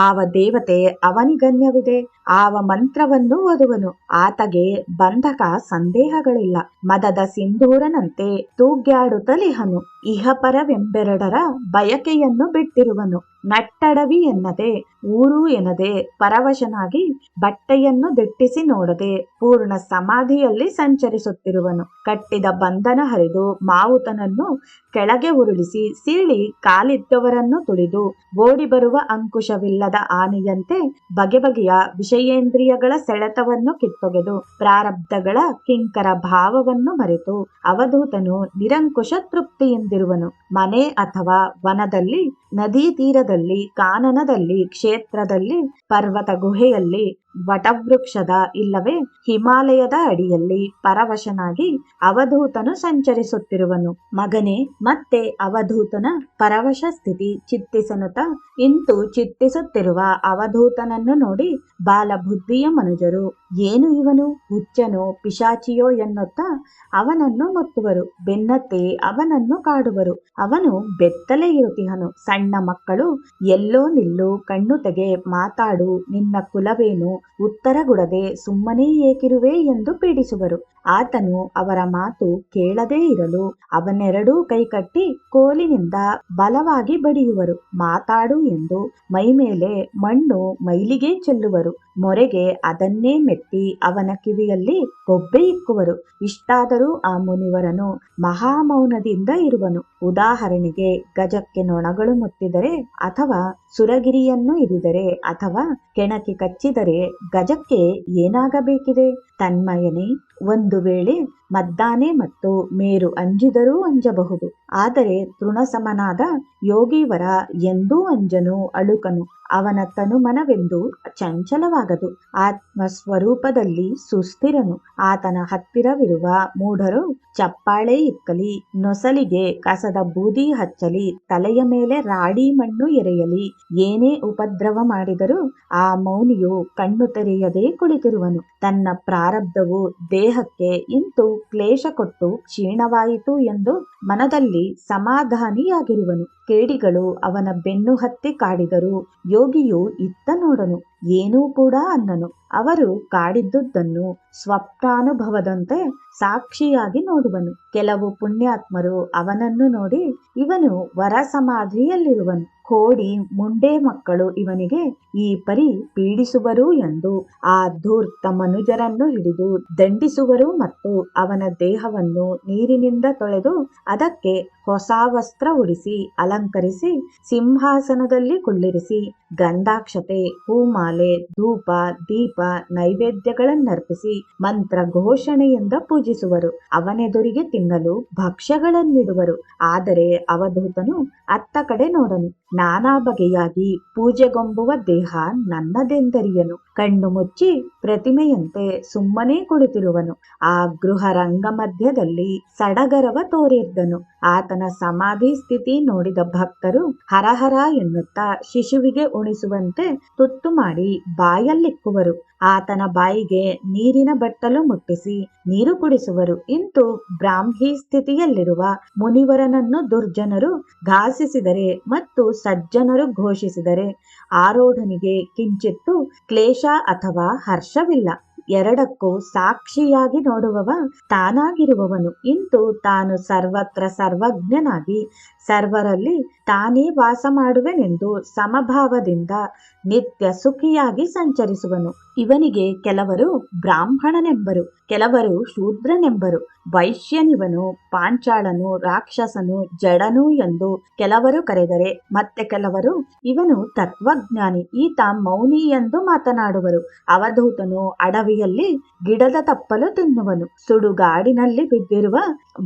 ಆವ ದೇವತೆ ಅವನಿಗನ್ಯವಿದೆ, ಆವ ಮಂತ್ರವನ್ನು ಓದುವನು. ಆತಗೆ ಬಂಧಕ ಸಂದೇಹಗಳಿಲ್ಲ. ಮದದ ಸಿಂಧೂರನಂತೆ ತೂಗ್ಯಾಡುತ್ತಲಿಹನು. ಇಹಪರವೆಂಬೆರಡರ ಬಯಕೆಯನ್ನು ಬಿಟ್ಟಿರುವನು. ನಟ್ಟಡವಿ ಎನ್ನದೆ, ಊರು ಎನ್ನದೆ ಪರವಶನಾಗಿ ಬಟ್ಟೆಯನ್ನು ದಿಟ್ಟಿಸಿ ನೋಡದೆ ಪೂರ್ಣ ಸಮಾಧಿಯಲ್ಲಿ ಸಂಚರಿಸುತ್ತಿರುವನು. ಕಟ್ಟಿದ ಬಂಧನ ಹರಿದು ಮಾವುತನನ್ನು ಕೆಳಗೆ ಉರುಳಿಸಿ ಸೀಳಿ ಕಾಲಿದ್ದವರನ್ನು ತುಳಿದು ಓಡಿ ಬರುವ ಅಂಕುಶವಿಲ್ಲದ ಆನೆಯಂತೆ ಬಗೆ ಬಗೆಯ ವಿಷಯೇಂದ್ರಿಯಗಳ ಸೆಳೆತವನ್ನು ಕಿತ್ತೊಗೆದು ಪ್ರಾರಬ್ಧಗಳ ಕಿಂಕರ ಭಾವವನ್ನು ಮರೆತು ಅವಧೂತನು ನಿರಂಕುಶ ತೃಪ್ತಿಯಿಂದಿರುವನು. ಮನೆ ಅಥವಾ ವನದಲ್ಲಿ, ನದಿ ತೀರದಲ್ಲಿ, ಕಾನನದಲ್ಲಿ, ಕ್ಷೇತ್ರದಲ್ಲಿ, ಪರ್ವತ ಗುಹೆಯಲ್ಲಿ, ವಟವೃಕ್ಷದ ಇಲ್ಲವೇ ಹಿಮಾಲಯದ ಅಡಿಯಲ್ಲಿ ಪರವಶನಾಗಿ ಅವಧೂತನು ಸಂಚರಿಸುತ್ತಿರುವನು. ಮಗನೇ, ಮತ್ತೆ ಅವಧೂತನ ಪರವಶ ಸ್ಥಿತಿ ಚಿತ್ತಿಸನುತ ಇಂತು ಚಿತ್ತಿಸುತ್ತಿರುವ ಅವಧೂತನನ್ನು ನೋಡಿ ಬಾಲಬುದ್ಧಿಯ ಮನುಜರು, ಏನು ಇವನು ಹುಚ್ಚನೋ ಪಿಶಾಚಿಯೋ ಎನ್ನುತ್ತಾ ಅವನನ್ನು ಮುತ್ತುವರು. ಬೆನ್ನತ್ತಿ ಅವನನ್ನು ಕಾಡುವರು. ಅವನು ಬೆತ್ತಲೇ ಇರುತ್ತಿಹನು. ಸಣ್ಣ ಮಕ್ಕಳು, ಎಲ್ಲೋ ನಿಲ್ಲು, ಕಣ್ಣು ತೆಗೆ, ಮಾತಾಡು, ನಿನ್ನ ಕುಲವೇನು, ಉತ್ತರಗುಡದೆ ಸುಮ್ಮನೆ ಏಕಿರುವೆ ಎಂದು ಪೀಡಿಸುವರು. ಆತನು ಅವರ ಮಾತು ಕೇಳದೇ ಇರಲು ಅವನೆರಡೂ ಕೈಕಟ್ಟಿ ಕೋಲಿನಿಂದ ಬಲವಾಗಿ ಬಡಿಯುವರು. ಮಾತಾಡು ಎಂದು ಮೈಮೇಲೆ ಮಣ್ಣು ಮೈಲಿಗೆ ಚೆಲ್ಲುವರು. ಮೊರೆಗೆ ಅದನ್ನೇ ಮೆತ್ತಿ ಅವನ ಕಿವಿಯಲ್ಲಿ ಕೊಬ್ಬೆ ಇಕ್ಕುವರು. ಇಷ್ಟಾದರೂ ಆ ಮುನಿವರನು ಮಹಾಮೌನದಿಂದ ಇರುವನು. ಉದಾಹರಣೆಗೆ, ಗಜಕ್ಕೆ ನೊಣಗಳು ಮುತ್ತಿದರೆ ಅಥವಾ ಸುರಗಿರಿಯನ್ನು ಇರಿದರೆ ಅಥವಾ ಕೆಣಕಿ ಕಚ್ಚಿದರೆ ಗಜಕ್ಕೆ ಏನಾಗಬೇಕಿದೆ? ತನ್ಮಯನೇ, ಒಂದು ವೇಳೆ ಮದ್ದಾನೆ ಮತ್ತು ಮೇರು ಅಂಜಿದರೂ ಅಂಜಬಹುದು. ಆದರೆ ತೃಣಸಮನಾದ ಯೋಗೀವರ ಎಂದೂ ಅಂಜನು ಅಳುಕನು. ಅವನ ತನುಮನವೆಂದು ಚಂಚಲವಾಗದು. ಆತ್ಮಸ್ವರೂಪದಲ್ಲಿ ಸುಸ್ಥಿರನು. ಆತನ ಹತ್ತಿರವಿರುವ ಮೂಢರು ಚಪ್ಪಾಳೆ ಇಕ್ಕಲಿ, ನೊಸಲಿಗೆ ಕಸದ ಬೂದಿ ಹಚ್ಚಲಿ, ತಲೆಯ ಮೇಲೆ ರಾಡಿ ಮಣ್ಣು ಎರೆಯಲಿ, ಏನೇ ಉಪದ್ರವ ಮಾಡಿದರೂ ಆ ಮೌನಿಯು ಕಣ್ಣು ತೆರೆಯದೇ ಕುಳಿತಿರುವನು. ತನ್ನ ಪ್ರಾರಬ್ಧವು ದೇಹಕ್ಕೆ ಇಂತು ಕ್ಲೇಶ ಕೊಟ್ಟು ಕ್ಷೀಣವಾಯಿತು ಎಂದು ಮನದಲ್ಲಿ ಸಮಾಧಾನಿಯಾಗಿರುವನು. ಕೇಡಿಗಳು ಅವನ ಬೆನ್ನು ಹತ್ತಿ ಕಾಡಿದರೂ ಯೋಗಿಯು ಇತ್ತ ನೋಡನು, ಏನೂ ಕೂಡ ಅನ್ನನು. ಅವರು ಕಾಡಿದ್ದುದನ್ನು ಸ್ವಪ್ನಾನುಭವದಂತೆ ಸಾಕ್ಷಿಯಾಗಿ ನೋಡುವನು. ಕೆಲವು ಪುಣ್ಯಾತ್ಮರು ಅವನನ್ನು ನೋಡಿ, ಇವನು ವರ ಸಮಾಧಿಯಲ್ಲಿರುವನು, ಕೋಡಿ ಮುಂಡೆ ಮಕ್ಕಳು ಇವನಿಗೆ ಈ ಪರಿ ಪೀಡಿಸುವರು ಎಂದು ಆ ಧೂರ್ತ ಮನುಜರನ್ನು ಹಿಡಿದು ದಂಡಿಸುವರು ಮತ್ತು ಅವನ ದೇಹವನ್ನು ನೀರಿನಿಂದ ತೊಳೆದು ಅದಕ್ಕೆ ಹೊಸ ವಸ್ತ್ರ ಉಡಿಸಿ ಅಲಂಕರಿಸಿ ಸಿಂಹಾಸನದಲ್ಲಿ ಕುಳ್ಳಿರಿಸಿ ಗಂಧಾಕ್ಷತೆ, ಹೂಮಾಲೆ, ಧೂಪ, ದೀಪ, ನೈವೇದ್ಯಗಳನ್ನರ್ಪಿಸಿ ಮಂತ್ರ ಘೋಷಣೆಯಿಂದ ಪೂಜಿಸುವರು. ಅವನೆದುರಿಗೆ ತಿನ್ನಲು ಭಕ್ಷ್ಯಗಳನ್ನಿಡುವರು. ಆದರೆ ಅವಧೂತನು ಅತ್ತ ಕಡೆ ನೋಡನು. ನಾನಾ ಬಗೆಯಾಗಿ ಪೂಜೆಗೊಂಬುವ ದೇಹ ನನ್ನದೆಂದರಿಯನು. ಕಣ್ಣು ಮುಚ್ಚಿ ಪ್ರತಿಮೆಯಂತೆ ಸುಮ್ಮನೆ ಕುಳಿತಿರುವನು. ಆ ಗೃಹ ರಂಗ ಮಧ್ಯದಲ್ಲಿ ಸಡಗರವ ತೋರಿದ್ದನು. ಆತನ ಸಮಾಧಿ ಸ್ಥಿತಿ ನೋಡಿದ ಭಕ್ತರು ಹರಹರ ಎನ್ನುತ್ತಾ ಶಿಶುವಿಗೆ ಉಣಿಸುವಂತೆ ತುತ್ತು ಮಾಡಿ ಬಾಯಲ್ಲಿಕ್ಕುವರು. ಆತನ ಬಾಯಿಗೆ ನೀರಿನ ಬಟ್ಟಲು ಮುಟ್ಟಿಸಿ ನೀರು ಕುಡಿಸುವರು. ಇಂತು ಬ್ರಾಹ್ಮಿ ಸ್ಥಿತಿಯಲ್ಲಿರುವ ಮುನಿವರನನ್ನು ದುರ್ಜನರು ಘಾಸಿಸಿದರೆ ಮತ್ತು ಸಜ್ಜನರು ಘೋಷಿಸಿದರೆ ಆರೋಢನಿಗೆ ಕಿಂಚಿತ್ತು ಕ್ಲೇಶ ಅಥವಾ ಹರ್ಷವಿಲ್ಲ. ಎರಡಕ್ಕೂ ಸಾಕ್ಷಿಯಾಗಿ ನೋಡುವವ ತಾನಾಗಿರುವವನು. ಇಂತು ತಾನು ಸರ್ವತ್ರ ಸರ್ವಜ್ಞನಾಗಿ ಸರ್ವರಲ್ಲಿ ತಾನೇ ವಾಸ ಮಾಡುವೆನೆಂದು ಸಮಭಾವದಿಂದ ನಿತ್ಯ ಸುಖಿಯಾಗಿ ಸಂಚರಿಸುವನು. ಇವನಿಗೆ ಕೆಲವರು ಬ್ರಾಹ್ಮಣನೆಂಬರು, ಕೆಲವರು ಶೂದ್ರನೆಂಬರು. ವೈಶ್ಯನಿವನು, ಪಾಂಚಾಳನು, ರಾಕ್ಷಸನು, ಜಡನು ಎಂದು ಕೆಲವರು ಕರೆದರೆ ಮತ್ತೆ ಕೆಲವರು ಇವನು ತತ್ವಜ್ಞಾನಿ, ಈತ ಮೌನಿ ಎಂದು ಮಾತನಾಡುವರು. ಅವಧೂತನು ಅಡವಿಯಲ್ಲಿ ಗಿಡದ ತಪ್ಪಲು ತಿನ್ನುವನು. ಸುಡುಗಾಡಿನಲ್ಲಿ ಬಿದ್ದಿರುವ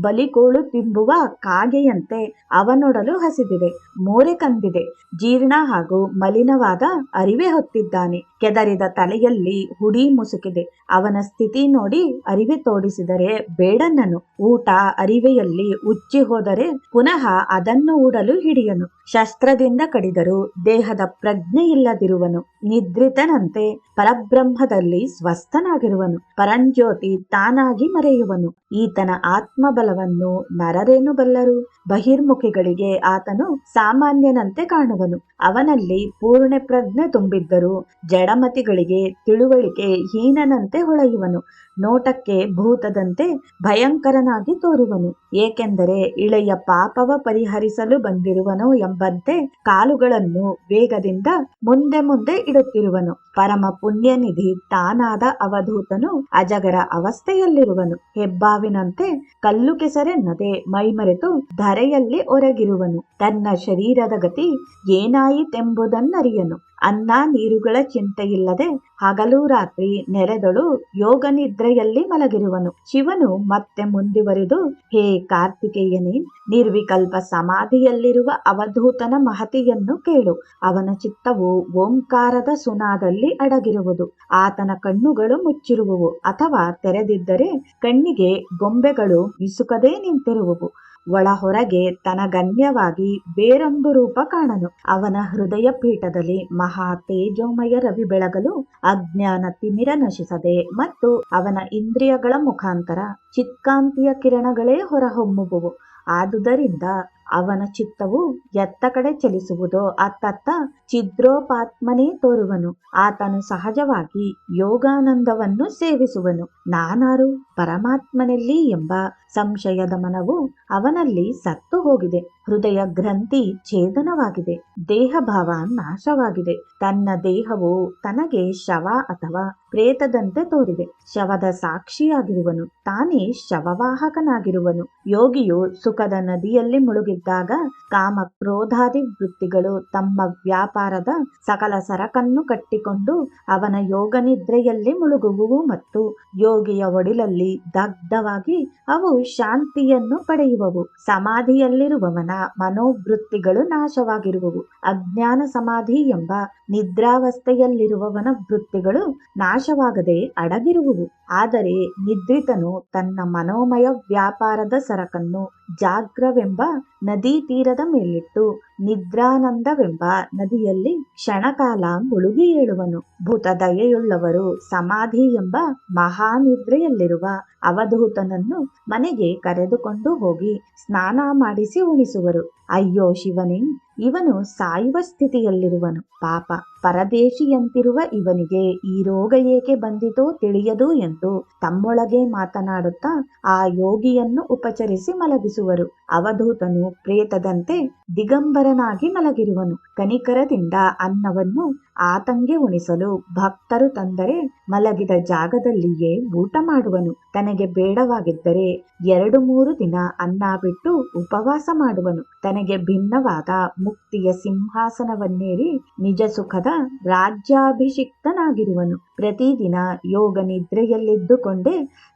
ಬಲಿಗೋಳು ತಿಂಬುವ ಕಾಗೆಯಂತೆ ಅವನೊಡಲು ಹಸಿದಿದೆ, ಮೋರೆ ಕಂದಿದೆ, ಜೀರ್ಣ ಹಾಗೂ ಮಲಿನವಾದ ಅರಿವೆ ಹೊತ್ತಿದ್ದಾನೆ. ಕೆದರಿದ ತಲೆಯಲ್ಲಿ ಹುಡಿ ಮುಸುಕಿದೆ. ಅವನ ಸ್ಥಿತಿ ನೋಡಿ ಅರಿವೆ ತೋಡಿಸಿದರೆ ಬೇಡನ್ನನು. ಊಟ ಅರಿವೆಯಲ್ಲಿ ಉಚ್ಚಿ ಹೋದರೆ ಪುನಃ ಅದನ್ನು ಉಡಲು ಹಿಡಿಯನು. ಶಸ್ತ್ರದಿಂದ ಕಡಿದರೂ ದೇಹದ ಪ್ರಜ್ಞೆ ಇಲ್ಲದಿರುವನು. ನಿದ್ರಿತನಂತೆ ಪರಬ್ರಹ್ಮದಲ್ಲಿ ಸ್ವಸ್ಥನಾಗಿರುವನು. ಪರಂಜ್ಯೋತಿ ತಾನಾಗಿ ಮರೆಯುವನು. ಈತನ ಆತ್ಮಬಲವನ್ನು ನರರೇನು ಬಲ್ಲರು? ಬಹಿರ್ಮುಖಿಗಳಿಗೆ ಆತನು ಸಾಮಾನ್ಯನಂತೆ ಕಾಣುವನು. ಅವನಲ್ಲಿ ಪೂರ್ಣ ಪ್ರಜ್ಞೆ ತುಂಬಿದ್ದರೂ ಜಡಮತಿಗಳಿಗೆ ತಿಳುವಳಿಕೆ ಹೀನನಂತೆ ಹೊಳೆಯುವನು. ನೋಟಕ್ಕೆ ಭೂತದಂತೆ ಭಯಂಕರನಾಗಿ ತೋರುವನು. ಏಕೆಂದರೆ ಇಳೆಯ ಪಾಪವ ಪರಿಹರಿಸಲು ಬಂದಿರುವನೋ ಎಂಬಂತೆ ಕಾಲುಗಳನ್ನು ವೇಗದಿಂದ ಮುಂದೆ ಮುಂದೆ ಇಡುತ್ತಿರುವನು. ಪರಮ ಪುಣ್ಯನಿಧಿ ತಾನಾದ ಅವಧೂತನು ಅಜಗರ ಅವಸ್ಥೆಯಲ್ಲಿರುವನು. ಹೆಬ್ಬಾವಿನಂತೆ ಕಲ್ಲು ಕೆಸರೆನ್ನದೆ ಮೈಮರೆತು ಧರೆಯಲ್ಲಿ ಒರಗಿರುವನು. ತನ್ನ ಶರೀರದ ಗತಿ ಏನಾಯಿತೆಂಬುದನ್ನರಿಯನು. ಅನ್ನ ನೀರುಗಳ ಚಿಂತೆಯಿಲ್ಲದೆ ಹಗಲು ರಾತ್ರಿ ನೆರೆದಳು ಯೋಗ ನಿದ್ರೆಯಲ್ಲಿ ಮಲಗಿರುವನು. ಶಿವನು ಮತ್ತೆ ಮುಂದುವರಿದು, ಹೇ ಕಾರ್ತಿಕೇಯನೇ, ನಿರ್ವಿಕಲ್ಪ ಸಮಾಧಿಯಲ್ಲಿರುವ ಅವಧೂತನ ಮಹತಿಯನ್ನು ಕೇಳು. ಅವನ ಚಿತ್ತವು ಓಂಕಾರದ ಸುನಾದಲ್ಲಿ ಅಡಗಿರುವುದು. ಆತನ ಕಣ್ಣುಗಳು ಮುಚ್ಚಿರುವುವು ಅಥವಾ ತೆರೆದಿದ್ದರೆ ಕಣ್ಣಿಗೆ ಗೊಂಬೆಗಳು ಮಿಸುಕದೇ ನಿಂತಿರುವುವು. ಒಳ ಹೊರಗೆ ತನಗನ್ಯವಾಗಿ ಬೇರೊಂದು ರೂಪ ಕಾಣನು. ಅವನ ಹೃದಯ ಪೀಠದಲ್ಲಿ ಮಹಾ ತೇಜೋಮಯ ರವಿ ಬೆಳಗಲು ಅಜ್ಞಾನ ತಿಮಿರ ನಶಿಸದೆ ಮತ್ತು ಅವನ ಇಂದ್ರಿಯಗಳ ಮುಖಾಂತರ ಚಿತ್ಕಾಂತಿಯ ಕಿರಣಗಳೇ ಹೊರಹೊಮ್ಮುವುವು. ಆದುದರಿಂದ ಅವನ ಚಿತ್ತವು ಎತ್ತ ಕಡೆ ಚಲಿಸುವುದೋ ಅತ್ತತ್ತ ಛಿದ್ರೋಪಾತ್ಮನೇ ತೋರುವನು. ಆತನು ಸಹಜವಾಗಿ ಯೋಗಾನಂದವನ್ನು ಸೇವಿಸುವನು. ನಾನಾರು ಪರಮಾತ್ಮನಲ್ಲಿ ಎಂಬ ಸಂಶಯದ ಮನವು ಅವನಲ್ಲಿ ಸತ್ತು ಹೋಗಿದೆ. ಹೃದಯ ಗ್ರಂಥಿ ಛೇದನವಾಗಿದೆ. ದೇಹಭಾವ ನಾಶವಾಗಿದೆ. ತನ್ನ ದೇಹವು ತನಗೆ ಶವ ಅಥವಾ ಪ್ರೇತದಂತೆ ತೋರಿದೆ. ಶವದ ಸಾಕ್ಷಿಯಾಗಿರುವನು. ತಾನೇ ಶವವಾಹಕನಾಗಿರುವನು. ಯೋಗಿಯು ಸುಖದ ನದಿಯಲ್ಲಿ ಮುಳುಗಿದ ನಿದ್ರೆಯಲ್ಲಿದ್ದಾಗ ಕಾಮ ಕ್ರೋಧಾದಿ ವೃತ್ತಿಗಳು ತಮ್ಮ ವ್ಯಾಪಾರದ ಸಕಲ ಸರಕನ್ನು ಕಟ್ಟಿಕೊಂಡು ಅವನ ಯೋಗ ನಿದ್ರೆಯಲ್ಲಿ ಮುಳುಗುವುವು ಮತ್ತು ಯೋಗಿಯ ಒಡಿಲಲ್ಲಿ ದಗ್ಧವಾಗಿ ಅವು ಶಾಂತಿಯನ್ನು ಪಡೆಯುವವು. ಸಮಾಧಿಯಲ್ಲಿರುವವನ ಮನೋವೃತ್ತಿಗಳು ನಾಶವಾಗಿರುವವು. ಅಜ್ಞಾನ ಸಮಾಧಿ ಎಂಬ ನಿದ್ರಾವಸ್ಥೆಯಲ್ಲಿರುವವನ ವೃತ್ತಿಗಳು ನಾಶವಾಗದೆ ಅಡಗಿರುವುವು. ಆದರೆ ನಿದ್ರಿತನು ತನ್ನ ಮನೋಮಯ ವ್ಯಾಪಾರದ ಸರಕನ್ನು ಜಾಗ್ರವೆಂಬ ನದಿ ತೀರದ ಮೇಲಿಟ್ಟು ನಿದ್ರಾನಂದವೆಂಬ ನದಿಯಲ್ಲಿ ಕ್ಷಣಕಾಲ ಮುಳುಗಿ ಏಳುವನು. ಭೂತ ದಯೆಯುಳ್ಳವರು ಸಮಾಧಿ ಎಂಬ ಮಹಾನಿದ್ರೆಯಲ್ಲಿರುವ ಅವಧೂತನನ್ನು ಮನೆಗೆ ಕರೆದುಕೊಂಡು ಹೋಗಿ ಸ್ನಾನ ಮಾಡಿಸಿ ಉಣಿಸುವರು. ಅಯ್ಯೋ ಶಿವನೇ, ಇವನು ಸಾಯುವ ಸ್ಥಿತಿಯಲ್ಲಿರುವನು. ಪಾಪ, ಪರದೇಶಿಯಂತಿರುವ ಇವನಿಗೆ ಈ ರೋಗ ಏಕೆ ಬಂದಿತೋ ತಿಳಿಯದು ಎಂದು ತಮ್ಮೊಳಗೆ ಮಾತನಾಡುತ್ತಾ ಆ ಯೋಗಿಯನ್ನು ಉಪಚರಿಸಿ ಮಲಗಿಸುವರು. ಅವಧೂತನು ಪ್ರೇತದಂತೆ ದಿಗಂಬರನಾಗಿ ಮಲಗಿರುವನು. ಕನಿಕರದಿಂದ ಅನ್ನವನ್ನು ಆತಂಗೆ ಉಣಿಸಲು ಭಕ್ತರು ತಂದರೆ ಮಲಗಿದ ಜಾಗದಲ್ಲಿಯೇ ಊಟ ಮಾಡುವನು. ತನಗೆ ಬೇಡವಾಗಿದ್ದರೆ 2-3 ದಿನ ಅನ್ನ ಬಿಟ್ಟು ಉಪವಾಸ ಮಾಡುವನು. ತನಗೆ ಭಿನ್ನವಾದ ಮುಕ್ತಿಯ ಸಿಂಹಾಸನವನ್ನೇರಿ ನಿಜ ಸುಖದ ರಾಜ್ಯಾಭಿಷಿಕ್ತನಾಗಿರುವನು. ಪ್ರತಿದಿನ ಯೋಗ ನಿದ್ರೆಯಲ್ಲಿದ್ದುಕೊಂಡೇ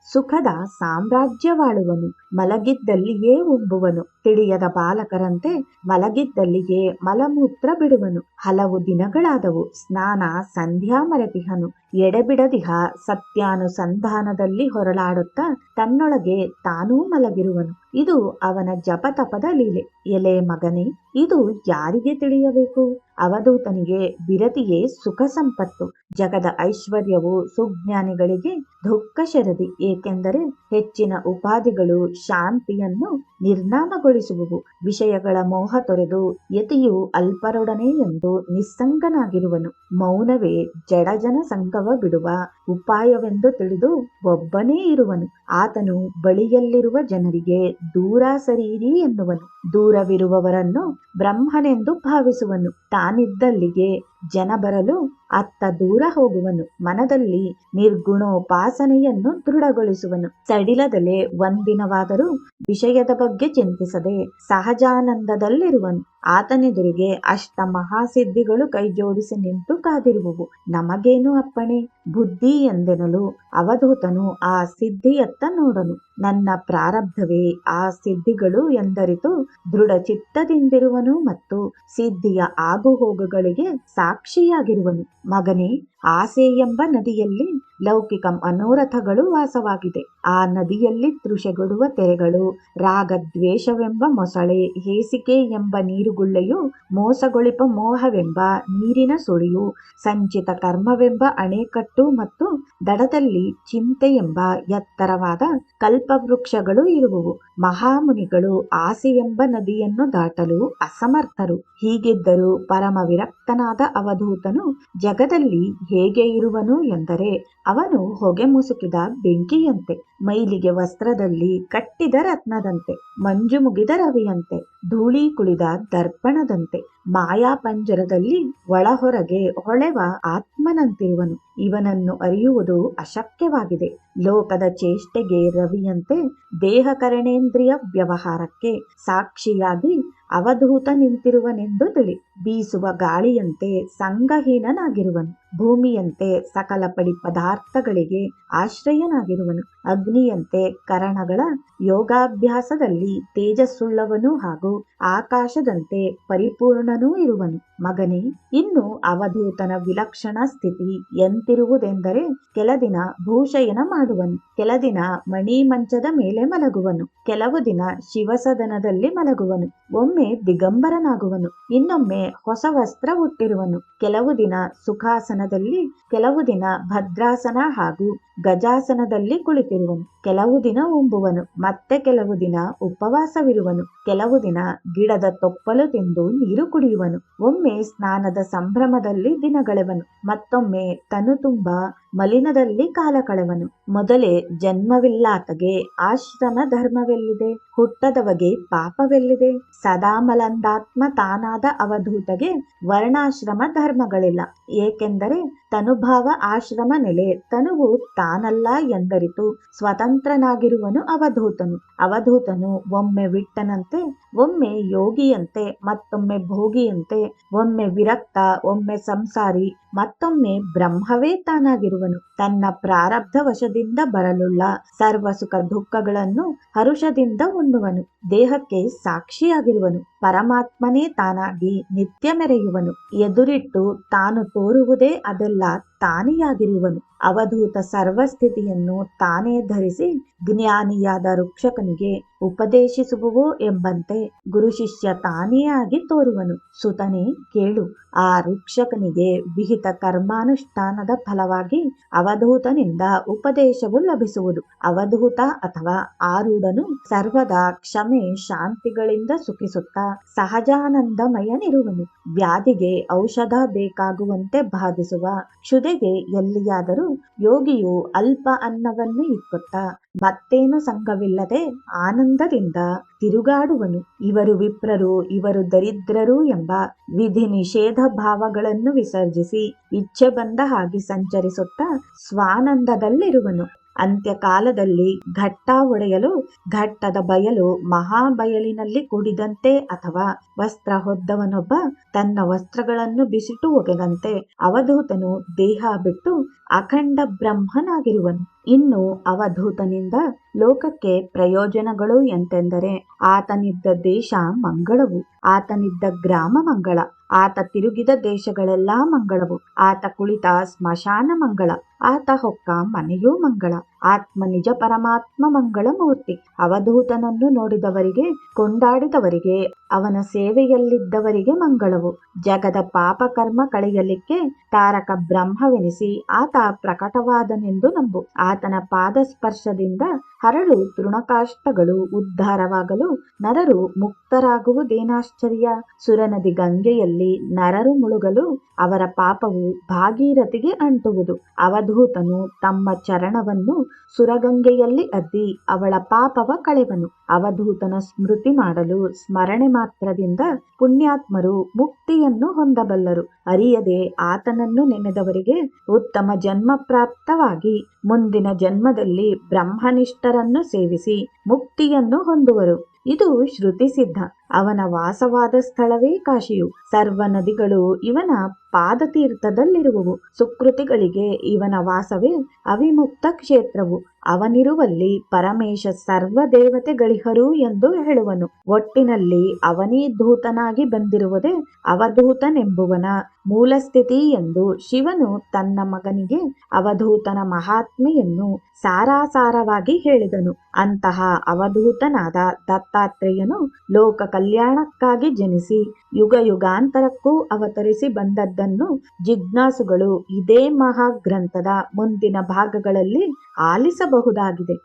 ಸುಖದ ಸಾಮ್ರಾಜ್ಯವಾಳುವನು. ಮಲಗಿದ್ದಲ್ಲಿಯೇ ಉಂಬುವನು. ತಿಳಿಯದ ಬಾಲಕರಂತೆ ಮಲಗಿದ್ದಲ್ಲಿಯೇ ಮಲಮೂತ್ರ ಬಿಡುವನು. ಹಲವು ದಿನಗಳಾದವು. ಸ್ನಾನ ಸಂಧ್ಯಾ ಮರೆತಿಹನು. ಎಡೆಬಿಡದಿಹ ಸತ್ಯಾನುಸಂಧಾನದಲ್ಲಿ ಹೊರಳಾಡುತ್ತಾ ತನ್ನೊಳಗೆ ತಾನೂ ಮಲಗಿರುವನು. ಇದು ಅವನ ಜಪತಪದ ಲೀಲೆ. ಎಲೆ ಮಗನೇ, ಇದು ಯಾರಿಗೆ ತಿಳಿಯಬೇಕು? ಅವಧೂತನಿಗೆ ವಿರತಿಯೇ ಸುಖ ಸಂಪತ್ತು. ಜಗದ ಐಶ್ವರ್ಯವು ಸುಜ್ಞಾನಿಗಳಿಗೆ ದುಃಖ ಶರದಿ. ಏಕೆಂದರೆ ಹೆಚ್ಚಿನ ಉಪಾಧಿಗಳು ಶಾಂತಿಯನ್ನು ನಿರ್ನಾಮಗೊಳಿಸುವವು. ವಿಷಯಗಳ ಮೋಹ ತೊರೆದು ಯತಿಯು ಅಲ್ಪರೊಡನೆ ಎಂದು ನಿಸ್ಸಂಗನಾಗಿರುವನು. ಮೌನವೇ ಜಡಜನ ಸಂಗವ ಬಿಡುವ ಉಪಾಯವೆಂದು ತಿಳಿದು ಒಬ್ಬನೇ ಇರುವನು. ಆತನು ಬಳಿಯಲ್ಲಿರುವ ಜನರಿಗೆ ದೂರ ಸರೀರಿ ಎನ್ನುವನು. ದೂರವಿರುವವರನ್ನು ಬ್ರಹ್ಮನೆಂದು ಭಾವಿಸುವನು. ತಾನಿದ್ದಲ್ಲಿಗೆ ಜನ ಬರಲು ಅತ್ತ ದೂರ ಹೋಗುವನು. ಮನದಲ್ಲಿ ನಿರ್ಗುಣೋಪಾಸನೆಯನ್ನು ದೃಢಗೊಳಿಸುವನು. ಸಡಿಲದಲೆ ಒಂದಿನವಾದರೂ ವಿಷಯದ ಬಗ್ಗೆ ಚಿಂತಿಸದೆ ಸಹಜಾನಂದದಲ್ಲಿರುವನು. ಆತನೆದುರಿಗೆ ಅಷ್ಟ ಮಹಾಸಿದ್ಧಿಗಳು ಕೈಜೋಡಿಸಿ ನಿಂತು ಕಾದಿರುವುವು. ನಮಗೇನು ಅಪ್ಪಣೆ ಬುದ್ಧಿ ಎಂದೆನಲು ಅವಧೂತನು ಆ ಸಿದ್ಧಿಯತ್ತ ನೋಡನು. ನನ್ನ ಪ್ರಾರಬ್ಧವೇ ಆ ಸಿದ್ಧಿಗಳು ಎಂದರಿತು ದೃಢ ಚಿತ್ತದಿಂದಿರುವನು ಮತ್ತು ಸಿದ್ಧಿಯ ಆಗುಹೋಗುಗಳಿಗೆ ಸಾಕ್ಷಿಯಾಗಿರುವನು. ಮಗನೇ, ಆಸೆ ಎಂಬ ನದಿಯಲ್ಲಿ ಲೌಕಿಕ ಮನೋರಥಗಳು ವಾಸವಾಗಿದೆ. ಆ ನದಿಯಲ್ಲಿ ತೃಷೆಗೊಡುವ ತೆರೆಗಳು, ರಾಗದ್ವೇಷವೆಂಬ ಮೊಸಳೆ, ಹೇಸಿಕೆ ಎಂಬ ನೀರುಗುಳ್ಳೆಯು, ಮೋಸಗೊಳಿಪ ಮೋಹವೆಂಬ ನೀರಿನ ಸುಳಿಯು, ಸಂಚಿತ ಕರ್ಮವೆಂಬ ಅಣೆಕಟ್ಟು ಮತ್ತು ದಡದಲ್ಲಿ ಚಿಂತೆ ಎಂಬ ಎತ್ತರವಾದ ಕಲ್ಪವೃಕ್ಷಗಳು ಇರುವುವು. ಮಹಾಮುನಿಗಳು ಆಸೆ ಎಂಬ ನದಿಯನ್ನು ದಾಟಲು ಅಸಮರ್ಥರು. ಹೀಗಿದ್ದರೂ ಪರಮ ವಿರಕ್ತನಾದ ಅವಧೂತನು ಜಗದಲ್ಲಿ ಹೇಗೆ ಇರುವನು ಎಂದರೆ ಅವನು ಹೊಗೆ ಮುಸುಕಿದ ಬೆಂಕಿಯಂತೆ, ಮೈಲಿಗೆ ವಸ್ತ್ರದಲ್ಲಿ ಕಟ್ಟಿದ ರತ್ನದಂತೆ, ಮಂಜು ಮುಗಿದ ರವಿಯಂತೆ, ಧೂಳಿ ಕುಳಿದ ದರ್ಪಣದಂತೆ, ಮಾಯಾ ಪಂಜರದಲ್ಲಿ ಒಳಹೊರಗೆ ಹೊಳೆವ ಆತ್ಮನಂತಿರುವನು. ಇವನನ್ನು ಅರಿಯುವುದು ಅಶಕ್ಯವಾಗಿದೆ. ಲೋಕದ ಚೇಷ್ಟೆಗೆ ರವಿಯಂತೆ, ದೇಹಕರಣೇಂದ್ರಿಯ ವ್ಯವಹಾರಕ್ಕೆ ಸಾಕ್ಷಿಯಾಗಿ ಅವಧೂತ ನಿಂತಿರುವನೆಂದು ತಿಳಿ. ಬೀಸುವ ಗಾಳಿಯಂತೆ ಸಂಗಹೀನನಾಗಿರುವನು. ಭೂಮಿಯಂತೆ ಸಕಲ ಪಡಿ ಪದಾರ್ಥಗಳಿಗೆ ಆಶ್ರಯನಾಗಿರುವನು. ಅಗ್ನಿಯಂತೆ ಕರಣಗಳ ಯೋಗಾಭ್ಯಾಸದಲ್ಲಿ ತೇಜಸ್ಸುಳ್ಳವನು ಹಾಗೂ ಆಕಾಶದಂತೆ ಪರಿಪೂರ್ಣನೂ ಇರುವನು. ಮಗನೇ, ಇನ್ನು ಅವಧೂತನ ವಿಲಕ್ಷಣ ಸ್ಥಿತಿ ಎಂತಿರುವುದೆಂದರೆ ಕೆಲ ದಿನ ಭೂಶಯನ ಮಾಡುವನು, ಕೆಲ ದಿನ ಮಣಿ ಮಂಚದ ಮೇಲೆ ಮಲಗುವನು, ಕೆಲವು ದಿನ ಶಿವಸದನದಲ್ಲಿ ಮಲಗುವನು, ಒಮ್ಮೆ ದಿಗಂಬರನಾಗುವನು, ಇನ್ನೊಮ್ಮೆ ಹೊಸ ವಸ್ತ್ರ ಹುಟ್ಟಿರುವನು, ಕೆಲವು ದಿನ ಸುಖಾಸನದಲ್ಲಿ, ಕೆಲವು ದಿನ ಭದ್ರಾಸನ ಹಾಗೂ ಗಜಾಸನದಲ್ಲಿ ಕುಳಿತಿರುವನು, ಕೆಲವು ದಿನ ಉಂಬುವನು, ಮತ್ತೆ ಕೆಲವು ದಿನ ಉಪವಾಸವಿರುವನು, ಕೆಲವು ದಿನ ಗಿಡದ ತೊಪ್ಪಲು ತಿಂದು ನೀರು ಕುಡಿಯುವನು, ಒಮ್ಮೆ ಸ್ನಾನದ ಸಂಭ್ರಮದಲ್ಲಿ ದಿನಗಳೆವನು, ಮತ್ತೊಮ್ಮೆ ತನು ತುಂಬ ಮಲಿನದಲ್ಲಿ ಕಾಲ ಕಳೆವನು. ಮೊದಲೇ ಜನ್ಮವಿಲ್ಲಾತಗೆ ಆಶ್ರಮ ಧರ್ಮವೆಲ್ಲಿದೆ, ಹುಟ್ಟದವಗೆ ಪಾಪವೆಲ್ಲಿದೆ. ಸದಾ ಮಲಂದಾತ್ಮ ತಾನಾದ ಅವಧೂತಗೆ ವರ್ಣಾಶ್ರಮ ಧರ್ಮಗಳಿಲ್ಲ. ಏಕೆಂದರೆ ತನುಭಾವ ಆಶ್ರಮ ನೆಲೆ, ತನುವು ತಾನಲ್ಲ ಎಂದರಿತು ಸ್ವತಂತ್ರನಾಗಿರುವನು ಅವಧೂತನು. ಅವಧೂತನು ಒಮ್ಮೆ ವಿಟ್ಟನಂತೆ, ಒಮ್ಮೆ ಯೋಗಿಯಂತೆ, ಮತ್ತೊಮ್ಮೆ ಭೋಗಿಯಂತೆ, ಒಮ್ಮೆ ವಿರಕ್ತ, ಒಮ್ಮೆ ಸಂಸಾರಿ, ಮತ್ತೊಮ್ಮೆ ಬ್ರಹ್ಮವೇ ತಾನಾಗಿರುವನು. ತನ್ನ ಪ್ರಾರಬ್ಧ ವಶದಿಂದ ಬರಲುಳ್ಳ ಸರ್ವ ಸುಖ ದುಃಖಗಳನ್ನು ಹರುಷದಿಂದ ಉಣ್ಣುವನು. ದೇಹಕ್ಕೆ ಸಾಕ್ಷಿಯಾಗಿರುವನು. ಪರಮಾತ್ಮನೇ ತಾನಾಗಿ ನಿತ್ಯ ಮೆರೆಯುವನು. ಎದುರಿಟ್ಟು ತಾನು ತೋರುವುದೇ ಅದೆಲ್ಲ ತಾನೆಯಾಗಿರುವನು. ಅವಧೂತ ಸರ್ವಸ್ಥಿತಿಯನ್ನು ತಾನೇ ಧರಿಸಿ ಜ್ಞಾನಿಯಾದ ಋಕ್ಷಕನಿಗೆ ಉಪದೇಶಿಸುವವೋ ಎಂಬಂತೆ ಗುರು ಶಿಷ್ಯ ತಾನೇ ಆಗಿ ತೋರುವನು. ಸುತನೇ ಕೇಳು, ಆ ಋಕ್ಷಕನಿಗೆ ವಿಹಿತ ಕರ್ಮಾನುಷ್ಠಾನದ ಫಲವಾಗಿ ಅವಧೂತನಿಂದ ಉಪದೇಶವು ಲಭಿಸುವುದು. ಅವಧೂತ ಅಥವಾ ಆರೂಢನು ಸರ್ವದಾ ಕ್ಷಮೆ ಶಾಂತಿಗಳಿಂದ ಸುಖಿಸುತ್ತಾ ಸಹಜಾನಂದಮಯನಿರುವನು. ವ್ಯಾಧಿಗೆ ಔಷಧ ಬೇಕಾಗುವಂತೆ ಬಾಧಿಸುವ ಕ್ಷುಧೆಗೆ ಎಲ್ಲಿಯಾದರೂ ಯೋಗಿಯು ಅಲ್ಪ ಅನ್ನವನ್ನು ಇಕ್ಕುತ್ತಾ ಮತ್ತೇನು ಸಂಘವಿಲ್ಲದೆ ಆನಂದದಿಂದ ತಿರುಗಾಡುವನು. ಇವರು ವಿಪ್ರರು, ಇವರು ದರಿದ್ರರು ಎಂಬ ವಿಧಿ ನಿಷೇಧ ಭಾವಗಳನ್ನು ವಿಸರ್ಜಿಸಿ ಇಚ್ಛೆ ಬಂದ ಹಾಗೆ ಸಂಚರಿಸುತ್ತಾ ಸ್ವಾನಂದದಲ್ಲಿರುವನು. ಅಂತ್ಯಕಾಲದಲ್ಲಿ ಘಟ್ಟ ಒಡೆಯಲು ಘಟ್ಟದ ಬಯಲು ಮಹಾಬಯಲಿನಲ್ಲಿ ಕೂಡಿದಂತೆ, ಅಥವಾ ವಸ್ತ್ರ ಹೊದ್ದವನೊಬ್ಬ ತನ್ನ ವಸ್ತ್ರಗಳನ್ನು ಬಿಸಿಟು ಒಗೆದಂತೆ ಅವಧೂತನು ದೇಹ ಬಿಟ್ಟು ಅಖಂಡ ಬ್ರಹ್ಮನಾಗಿರುವನು. ಇನ್ನು ಅವಧೂತನಿಂದ ಲೋಕಕ್ಕೆ ಪ್ರಯೋಜನಗಳು ಎಂತೆಂದರೆ, ಆತನಿದ್ದ ದೇಶ ಮಂಗಳವು, ಆತನಿದ್ದ ಗ್ರಾಮ ಮಂಗಳ, ಆತ ತಿರುಗಿದ ದೇಶಗಳೆಲ್ಲಾ ಮಂಗಳವು, ಆತ ಕುಳಿತ ಸ್ಮಶಾನ ಮಂಗಳ, ಆತ ಹೊಕ್ಕ ಮನೆಯೂ ಮಂಗಳ. ಆತ್ಮ ನಿಜ ಪರಮಾತ್ಮ ಮಂಗಳ ಮೂರ್ತಿ. ಅವಧೂತನನ್ನು ನೋಡಿದವರಿಗೆ, ಕೊಂಡಾಡಿದವರಿಗೆ, ಅವನ ಸೇವೆಯಲ್ಲಿದ್ದವರಿಗೆ ಮಂಗಳವು. ಜಗದ ಪಾಪ ಕರ್ಮ ಕಳೆಯಲಿಕ್ಕೆ ತಾರಕ ಬ್ರಹ್ಮವೆನಿಸಿ ಆತ ಪ್ರಕಟವಾದನೆಂದು ನಂಬು. ಆತನ ಪಾದ ಸ್ಪರ್ಶದಿಂದ ಹರಳು ತೃಣಕಾಷ್ಟಗಳು ಉದ್ಧಾರವಾಗಲು ನರರು ಮುಕ್ತರಾಗುವುದೇನಾಶ್ಚರ್ಯ. ಸುರನದಿ ಗಂಗೆಯಲ್ಲಿ ನರರು ಮುಳುಗಲು ಅವರ ಪಾಪವು ಭಾಗೀರಥಿಗೆ ಅಂಟುವುದು. ಅವಧೂತನು ತಮ್ಮ ಚರಣವನ್ನು ಸುರಗಂಗೆಯಲ್ಲಿ ಅದ್ದಿ ಅವಳ ಪಾಪವ ಕಳೆವನು. ಅವಧೂತನ ಸ್ಮೃತಿ ಮಾಡಲು ಸ್ಮರಣೆ ಮಾತ್ರದಿಂದ ಪುಣ್ಯಾತ್ಮರು ಮುಕ್ತಿಯನ್ನು ಹೊಂದಬಲ್ಲರು. ಅರಿಯದೆ ಆತನನ್ನು ನೆನೆದವರಿಗೆ ಉತ್ತಮ ಜನ್ಮ ಪ್ರಾಪ್ತವಾಗಿ ಮುಂದಿನ ಜನ್ಮದಲ್ಲಿ ಬ್ರಹ್ಮನಿಷ್ಠರನ್ನು ಸೇವಿಸಿ ಮುಕ್ತಿಯನ್ನು ಹೊಂದುವರು. ಇದು ಶ್ರುತಿ ಸಿದ್ಧ. ಅವನ ವಾಸವಾದ ಸ್ಥಳವೇ ಕಾಶಿಯು. ಸರ್ವ ನದಿಗಳು ಇವನ ಪಾದತೀರ್ಥದಲ್ಲಿರುವವು. ಸುಕೃತಿಗಳಿಗೆ ಇವನ ವಾಸವೇ ಅವಿಮುಕ್ತ ಕ್ಷೇತ್ರವು. ಅವನಿರುವಲ್ಲಿ ಪರಮೇಶ ಸರ್ವ ದೇವತೆಗಳಿಹರು ಎಂದು ಹೇಳುವನು. ಒಟ್ಟಿನಲ್ಲಿ ಅವನೇ ಧೂತನಾಗಿ ಬಂದಿರುವುದೇ ಅವಧೂತನೆಂಬುವನ ಮೂಲಸ್ಥಿತಿ ಎಂದು ಶಿವನು ತನ್ನ ಮಗನಿಗೆ ಅವಧೂತನ ಮಹಾತ್ಮೆಯನ್ನು ಸಾರಾಸಾರವಾಗಿ ಹೇಳಿದನು. ಅಂತಹ ಅವಧೂತನಾದ ದತ್ತಾತ್ರೇಯನು ಲೋಕ ಕಲ್ಯಾಣಕ್ಕಾಗಿ ಜನಿಸಿ ಯುಗ ಯುಗಾಂತರಕ್ಕೂ ಅವತರಿಸಿ ಬಂದದ್ದನ್ನು ಜಿಜ್ಞಾಸುಗಳು ಇದೇ ಮಹಾಗ್ರಂಥದ ಮುಂದಿನ ಭಾಗಗಳಲ್ಲಿ ಆಲಿಸಬಹುದಾಗಿದೆ.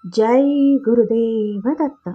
ಜೈ ಗುರುದೇವ ದತ್ತ.